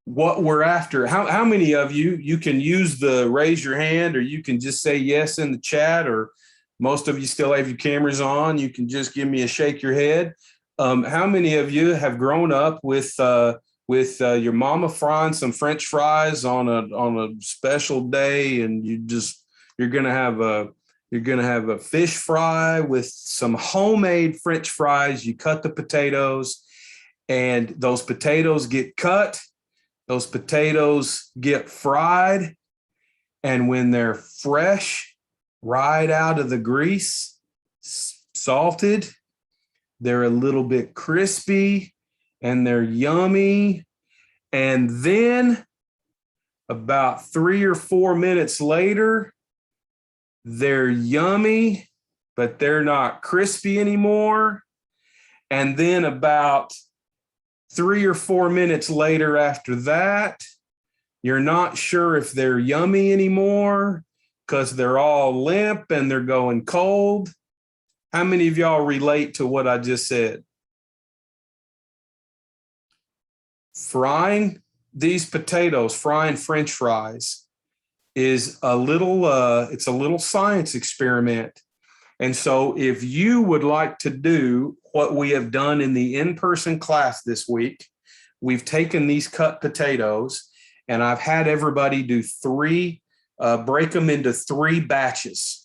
What we're after, how many of you can use the raise your hand, or you can just say yes in the chat, or most of you still have your cameras on. You can just give me a shake your head. How many of you have grown up with your mama frying some French fries on a special day, and you're gonna have a fish fry with some homemade French fries? You cut the potatoes, and those potatoes get cut. Those potatoes get fried, and when they're fresh, right out of the grease, salted, they're a little bit crispy and they're yummy. And then about 3 or 4 minutes later, they're yummy, but they're not crispy anymore. And then about 3 or 4 minutes later after that, you're not sure if they're yummy anymore because they're all limp and they're going cold. How many of y'all relate to what I just said? Frying these potatoes, frying French fries is a little, it's a little science experiment. And so if you would like to do what we have done in the in-person class this week, we've taken these cut potatoes and I've had everybody do break them into 3 batches.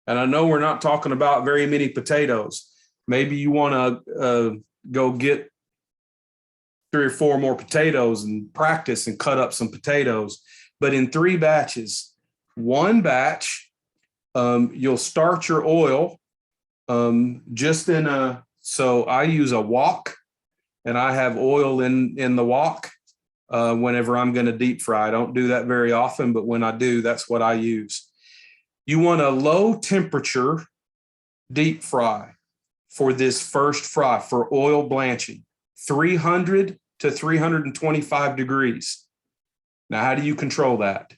And I know we're not talking about very many potatoes. Maybe you want to go get 3 or 4 more potatoes and practice and cut up some potatoes, but in 3 batches. 1 batch, you'll start your oil just in so I use a wok and I have oil in the wok whenever I'm going to deep fry. I don't do that very often, but when I do, that's what I use. You want a low temperature deep fry for this first fry for oil blanching, 300 to 325 degrees. Now, how do you control that?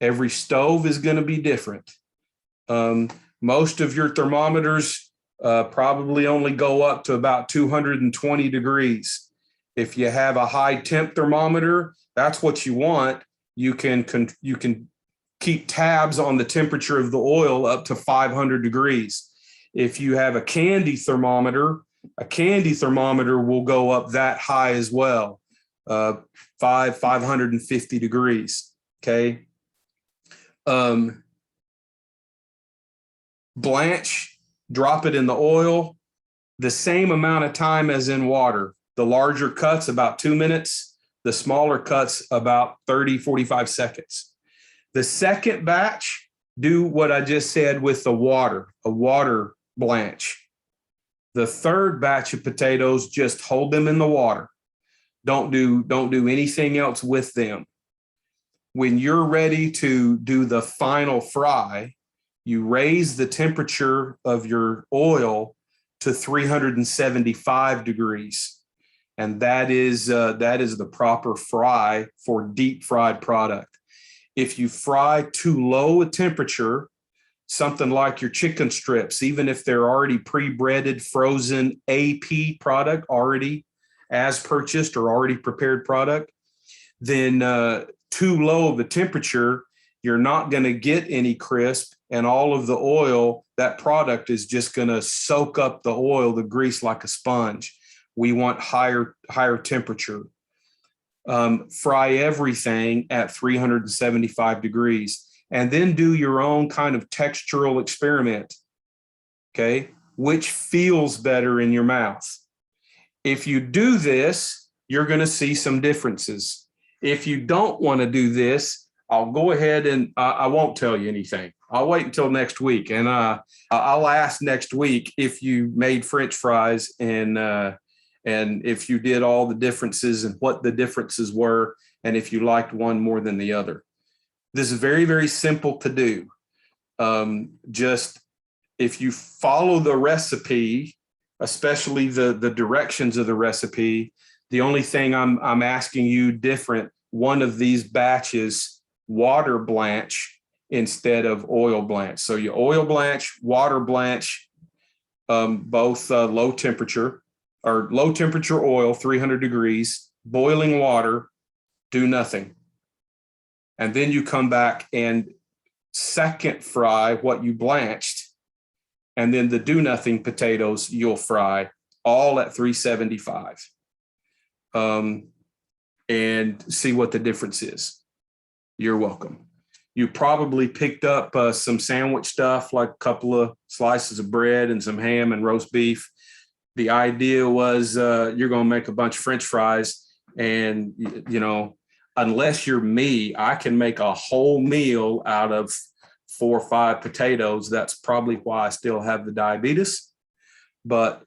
Every stove is going to be different. Most of your thermometers probably only go up to about 220 degrees. If you have a high temp thermometer, that's what you want. You can keep tabs on the temperature of the oil up to 500 degrees. If you have a candy thermometer will go up that high as well, 550 degrees. Okay. Blanch, drop it in the oil, the same amount of time as in water. The larger cuts, about 2 minutes. The smaller cuts, about 30, 45 seconds. The second batch, do what I just said with the water, a water blanch. The third batch of potatoes, just hold them in the water. Don't do anything else with them. When you're ready to do the final fry, you raise the temperature of your oil to 375 degrees. And that is the proper fry for deep fried product. If you fry too low a temperature, something like your chicken strips, even if they're already pre-breaded, frozen AP product, already as purchased or already prepared product, then too low of a temperature, you're not going to get any crisp, and all of the oil, that product is just going to soak up the oil, the grease, like a sponge. We want higher temperature. Fry everything at 375 degrees, and then do your own kind of textural experiment. Okay, which feels better in your mouth? If you do this, you're going to see some differences. If you don't want to do this, I'll go ahead and I won't tell you anything. I'll wait until next week, and I'll ask next week if you made French fries and if you did all the differences and what the differences were, and if you liked one more than the other. This is very, very simple to do. Just if you follow the recipe, especially the directions of the recipe, the only thing I'm asking you different, one of these batches, water blanch instead of oil blanch. So you oil blanch, water blanch, both low temperature oil, 300 degrees, boiling water, do nothing. And then you come back and second fry what you blanched, and then the do nothing potatoes you'll fry all at 375. And see what the difference is. You're welcome. You probably picked up some sandwich stuff, like a couple of slices of bread and some ham and roast beef. The idea was you're going to make a bunch of French fries, and unless you're me, I can make a whole meal out of 4 or 5 potatoes. That's probably why I still have the diabetes. But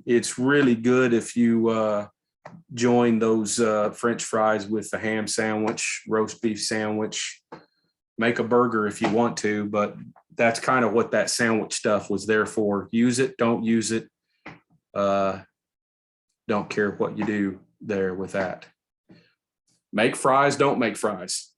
it's really good if you join those French fries with a ham sandwich, roast beef sandwich. Make a burger if you want to, but that's kind of what that sandwich stuff was there for. Use it, don't use it. Don't care what you do there with that. Make fries, don't make fries.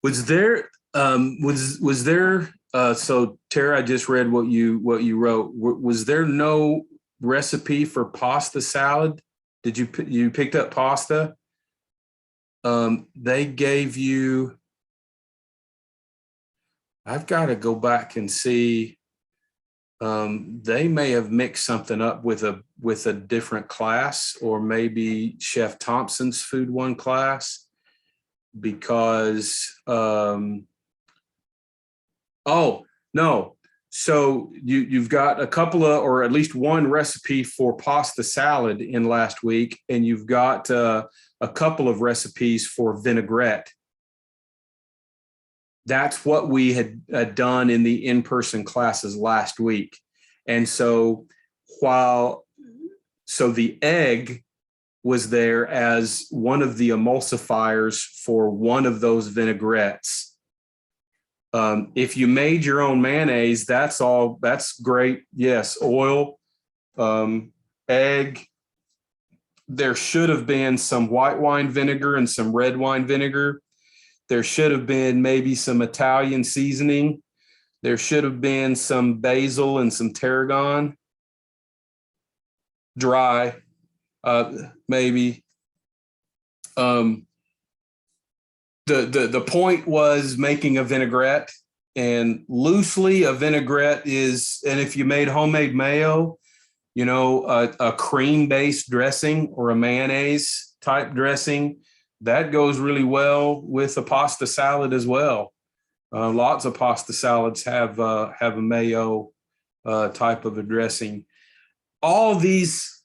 Was there so Tara, I just read what you wrote. Was there no recipe for pasta salad? Did you picked up pasta? They gave you, I've got to go back and see. They may have mixed something up with a different class, or maybe Chef Thompson's Food One class, because oh no. So you've got a couple of, or at least one recipe for pasta salad in last week, and you've got a couple of recipes for vinaigrette. That's what we had done in the in-person classes last week. And so the egg was there as one of the emulsifiers for one of those vinaigrettes. If you made your own mayonnaise, that's great. Yes, oil, egg. There should have been some white wine vinegar and some red wine vinegar. There should have been maybe some Italian seasoning. There should have been some basil and some tarragon. Dry, maybe. The point was making a vinaigrette, and loosely a vinaigrette is, and if you made homemade mayo, a cream-based dressing or a mayonnaise type dressing, that goes really well with a pasta salad as well. Lots of pasta salads have a mayo type of a dressing. All these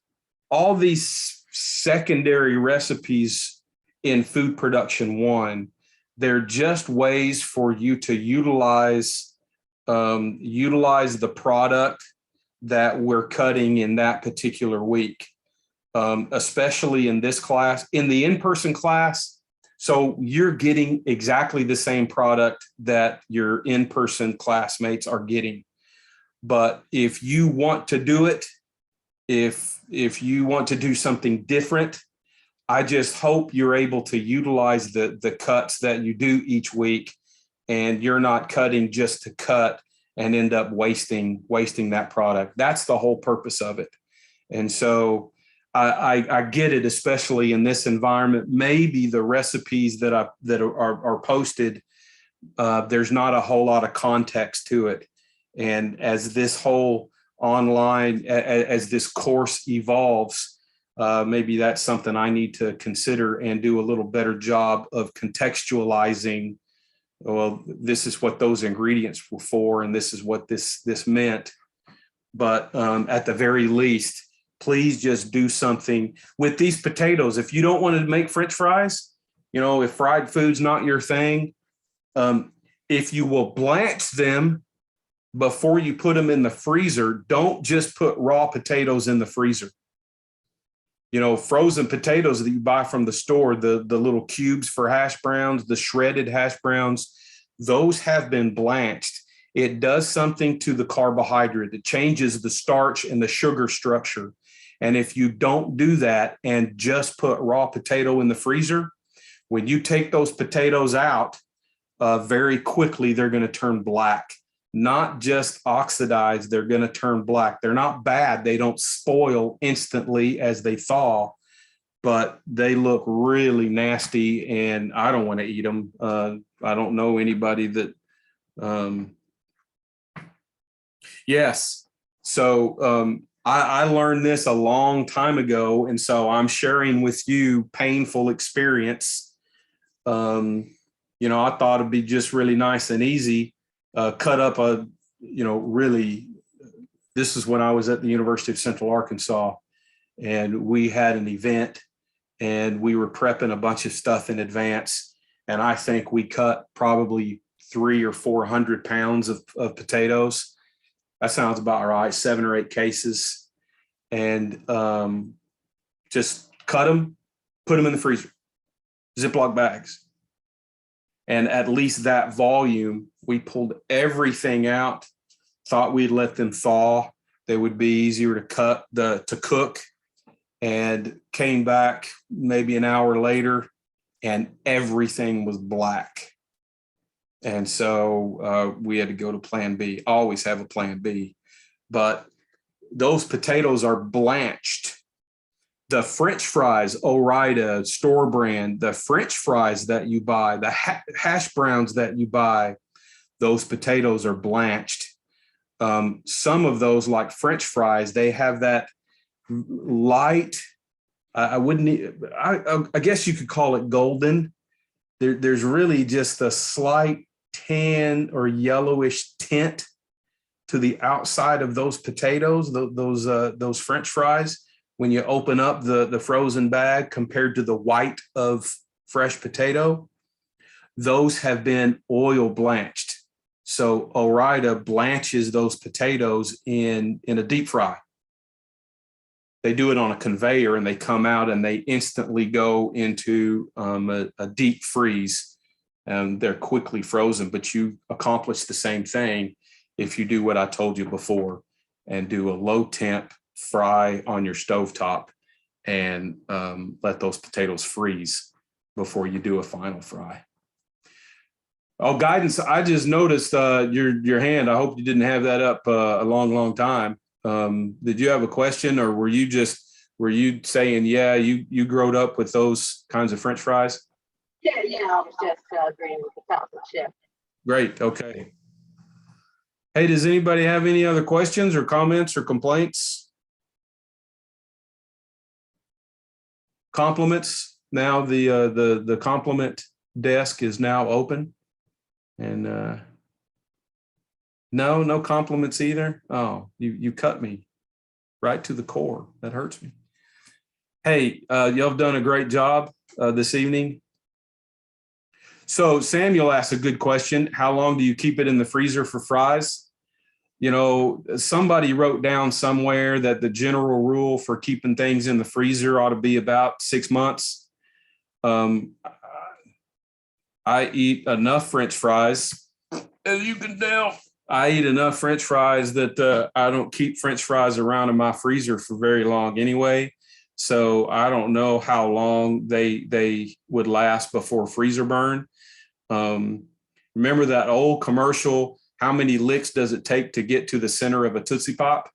secondary recipes in Food Production 1, they're just ways for you to utilize the product that we're cutting in that particular week. Especially in this class, in the in-person class. So you're getting exactly the same product that your in-person classmates are getting. But if you want to do it, if you want to do something different, I just hope you're able to utilize the cuts that you do each week, and you're not cutting just to cut and end up wasting that product. That's the whole purpose of it. And so I get it, especially in this environment. Maybe the recipes that are posted, there's not a whole lot of context to it. And as this whole online, as this course evolves, maybe that's something I need to consider and do a little better job of contextualizing. Well, this is what those ingredients were for, and this is what this meant. But at the very least, please just do something with these potatoes. If you don't want to make French fries, if fried food's not your thing, if you will blanch them before you put them in the freezer, don't just put raw potatoes in the freezer. Frozen potatoes that you buy from the store, the little cubes for hash browns, the shredded hash browns, those have been blanched. It does something to the carbohydrate. It changes the starch and the sugar structure. And if you don't do that and just put raw potato in the freezer, when you take those potatoes out, very quickly, they're going to turn black. Not just oxidized, they're going to turn black. They're not bad. They don't spoil instantly as they thaw, but they look really nasty, and I don't want to eat them. I don't know anybody that, yes. So I learned this a long time ago, and so I'm sharing with you painful experience. I thought it'd be just really nice and easy. Cut up really, this is when I was at the University of Central Arkansas, and we had an event, and we were prepping a bunch of stuff in advance. And I think we cut probably 300 or 400 pounds of potatoes. That sounds about right, 7 or 8 cases. And just cut them, put them in the freezer, Ziploc bags. And at least that volume, we pulled everything out, thought we'd let them thaw. They would be easier to cook, and came back maybe an hour later, and everything was black. And so we had to go to plan B. Always have a plan B. But those potatoes are blanched. The French fries, Ore-Ida, store brand, the French fries that you buy, the hash browns that you buy, those potatoes are blanched. Some of those, like French fries, they have that light, I guess you could call it golden. There's really just a slight tan or yellowish tint to the outside of those potatoes, those French fries, when you open up the frozen bag compared to the white of fresh potato. Those have been oil blanched. So Ore-Ida blanches those potatoes in a deep fry. They do it on a conveyor and they come out and they instantly go into a deep freeze. And they're quickly frozen, but you accomplish the same thing if you do what I told you before and do a low temp fry on your stovetop and let those potatoes freeze before you do a final fry. Oh, guidance, I just noticed your hand. I hope you didn't have that up a long time. Did you have a question, or were you saying, yeah, you growed up with those kinds of French fries? Yeah, I was just agreeing with the council chair. Great, okay. Hey, does anybody have any other questions or comments or complaints? Compliments. Now the compliment desk is now open. And no compliments either. Oh, you cut me right to the core. That hurts me. Hey, y'all have done a great job this evening. So Samuel asked a good question. How long do you keep it in the freezer for fries? You know, somebody wrote down somewhere that the general rule for keeping things in the freezer ought to be about 6 months. I eat enough French fries, as you can tell. I eat enough French fries that I don't keep French fries around in my freezer for very long anyway. So I don't know how long they would last before freezer burn. Remember that old commercial, how many licks does it take to get to the center of a Tootsie Pop?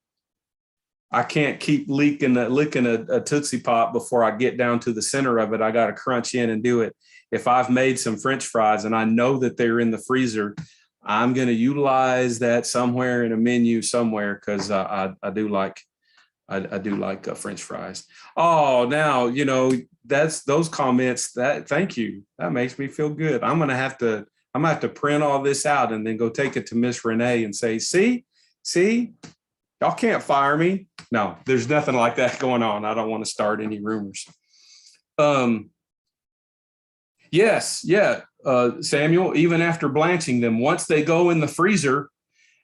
I can't keep licking a Tootsie Pop before I get down to the center of it. I got to crunch in and do it. If I've made some French fries and I know that they're in the freezer, I'm going to utilize that somewhere in a menu somewhere, because I do like French fries. Oh, now, you know, that's those comments. Thank you. That makes me feel good. I'm gonna have to print all this out and then go take it to Miss Renee and say, see, y'all can't fire me. No, there's nothing like that going on. I don't want to start any rumors. Yes, yeah, Samuel, even after blanching them, once they go in the freezer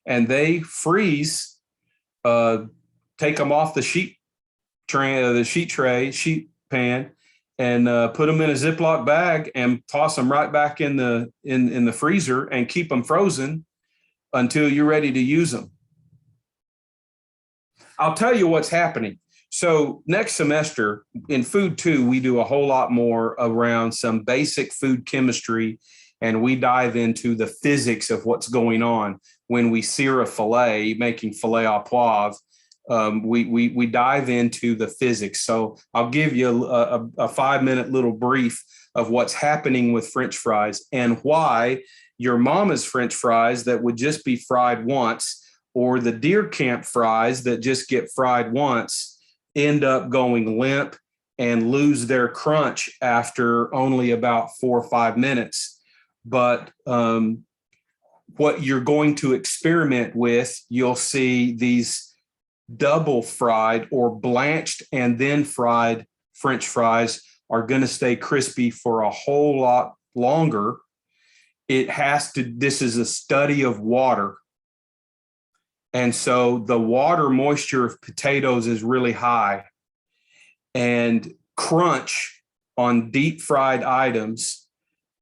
and they freeze, take them off the sheet pan, and put them in a Ziploc bag and toss them right back in the freezer and keep them frozen until you're ready to use them. I'll tell you what's happening. So next semester in Food 2, we do a whole lot more around some basic food chemistry, and we dive into the physics of what's going on when we sear a filet, making filet à poivre. We dive into the physics. So I'll give you a 5-minute little brief of what's happening with French fries and why your mama's French fries that would just be fried once, or the deer camp fries that just get fried once, end up going limp and lose their crunch after only about 4 or 5 minutes. But what you're going to experiment with, you'll see these double fried or blanched and then fried French fries are going to stay crispy for a whole lot longer. This is a study of water. And so the water moisture of potatoes is really high, and crunch on deep fried items,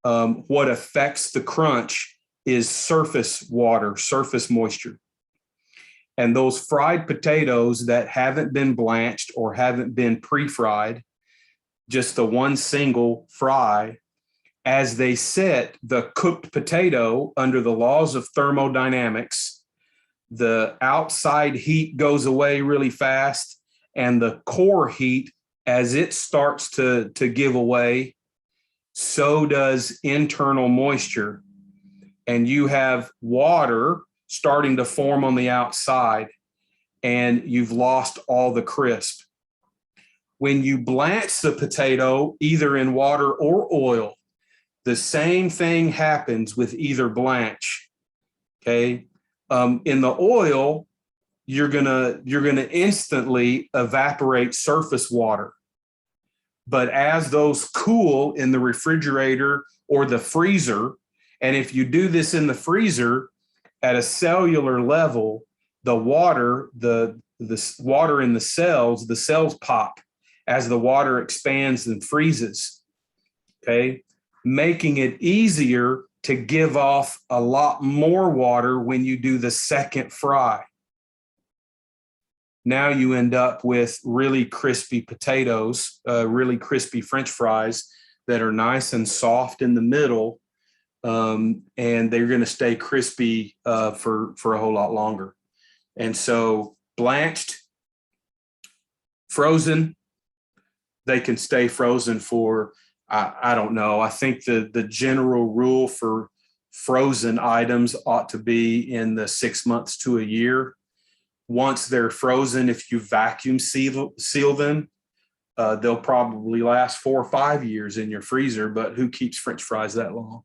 what affects the crunch is surface water, surface moisture. And those fried potatoes that haven't been blanched or haven't been pre-fried, just the one single fry, as they set the cooked potato under the laws of thermodynamics, the outside heat goes away really fast, and the core heat, as it starts to give away, so does internal moisture. And you have water starting to form on the outside, and you've lost all the crisp. When you blanch the potato, either in water or oil, the same thing happens with either blanch. Okay. In the oil, you're gonna instantly evaporate surface water. But as those cool in the refrigerator or the freezer, and if you do this in the freezer at a cellular level, the water in the cells pop as the water expands and freezes. Okay, making it easier to give off a lot more water when you do the second fry. Now you end up with really crispy potatoes, really crispy French fries that are nice and soft in the middle, and they're going to stay crispy for a whole lot longer. And so blanched, frozen, they can stay frozen for, I don't know. I think the general rule for frozen items ought to be in the 6 months to a year. Once they're frozen, if you vacuum seal them, they'll probably last 4 or 5 years in your freezer, but who keeps French fries that long?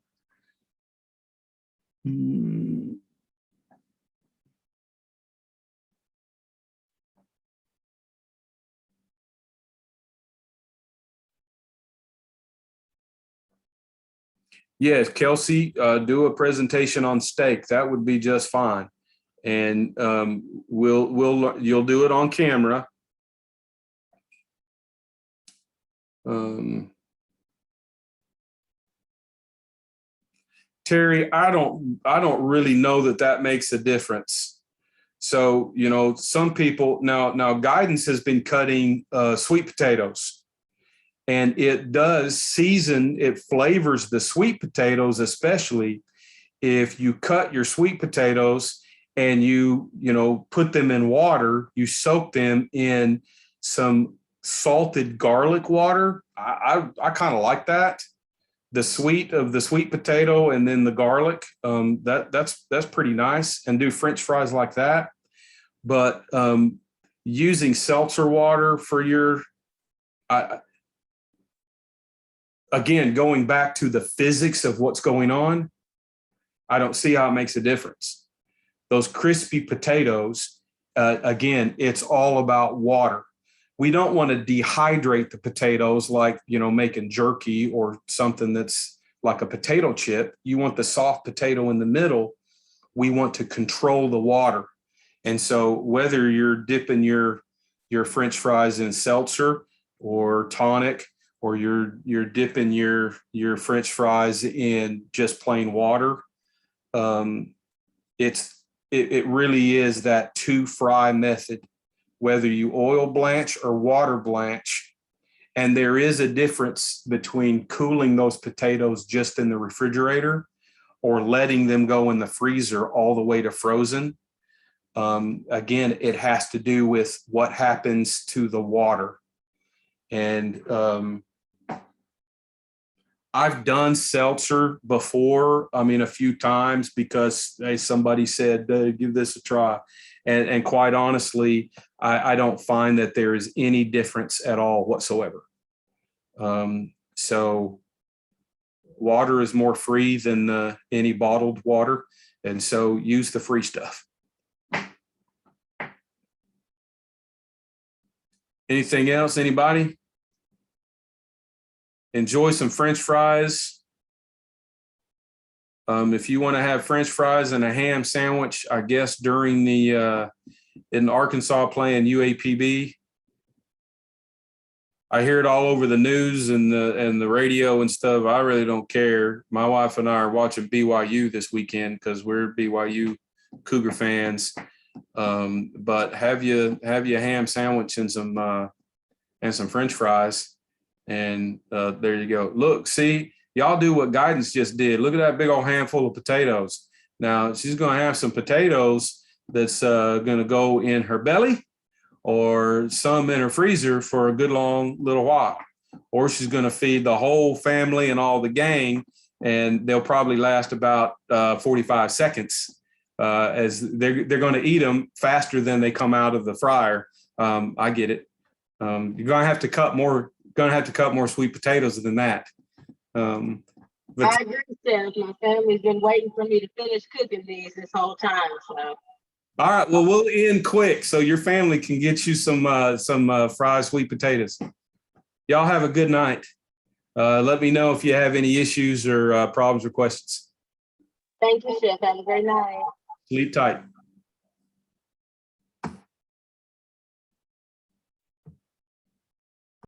Yes, Kelsey, do a presentation on steak. That would be just fine. And you'll do it on camera. Terry, I don't really know that makes a difference. So, some people now Guidance has been cutting sweet potatoes, and it does season, it flavors the sweet potatoes, especially if you cut your sweet potatoes and you put them in water, you soak them in some salted garlic water. I kind of like that. The sweet of the sweet potato and then the garlic, that's pretty nice, and do French fries like that. But using seltzer water for your, again, going back to the physics of what's going on, I don't see how it makes a difference. Those crispy potatoes, again, it's all about water. We don't want to dehydrate the potatoes like, making jerky or something that's like a potato chip. You want the soft potato in the middle. We want to control the water. And so whether you're dipping your French fries in seltzer or tonic, or you're dipping your French fries in just plain water, it really is that 2-fry method, whether you oil blanch or water blanch. And there is a difference between cooling those potatoes just in the refrigerator or letting them go in the freezer all the way to frozen. Again, it has to do with what happens to the water. And I've done seltzer before, a few times, because somebody said, give this a try. And quite honestly, I don't find that there is any difference at all whatsoever. So water is more free than any bottled water. And so use the free stuff. Anything else? Anybody? Enjoy some French fries. If you want to have French fries and a ham sandwich, I guess during in Arkansas playing UAPB, I hear it all over the news and the radio and stuff. I really don't care. My wife and I are watching BYU this weekend because we're BYU Cougar fans. But have you ham sandwich and some French fries, and there you go. Look, see, Y'all do what Guidance just did. Look at that big old handful of potatoes. Now she's going to have some potatoes that's going to go in her belly, or some in her freezer for a good long little while, or she's going to feed the whole family and all the gang, and they'll probably last about 45 seconds as they're going to eat them faster than they come out of the fryer. I get it. You're going to have to cut more. Going to have to cut more sweet potatoes than that. But I agree, Steph. My family's been waiting for me to finish cooking these this whole time, so. all right, well, we'll end quick so your family can get you some fried sweet potatoes. Y'all have a good night. Let me know if you have any issues or problems or questions. Thank you, Chef. Have a great night. Sleep tight.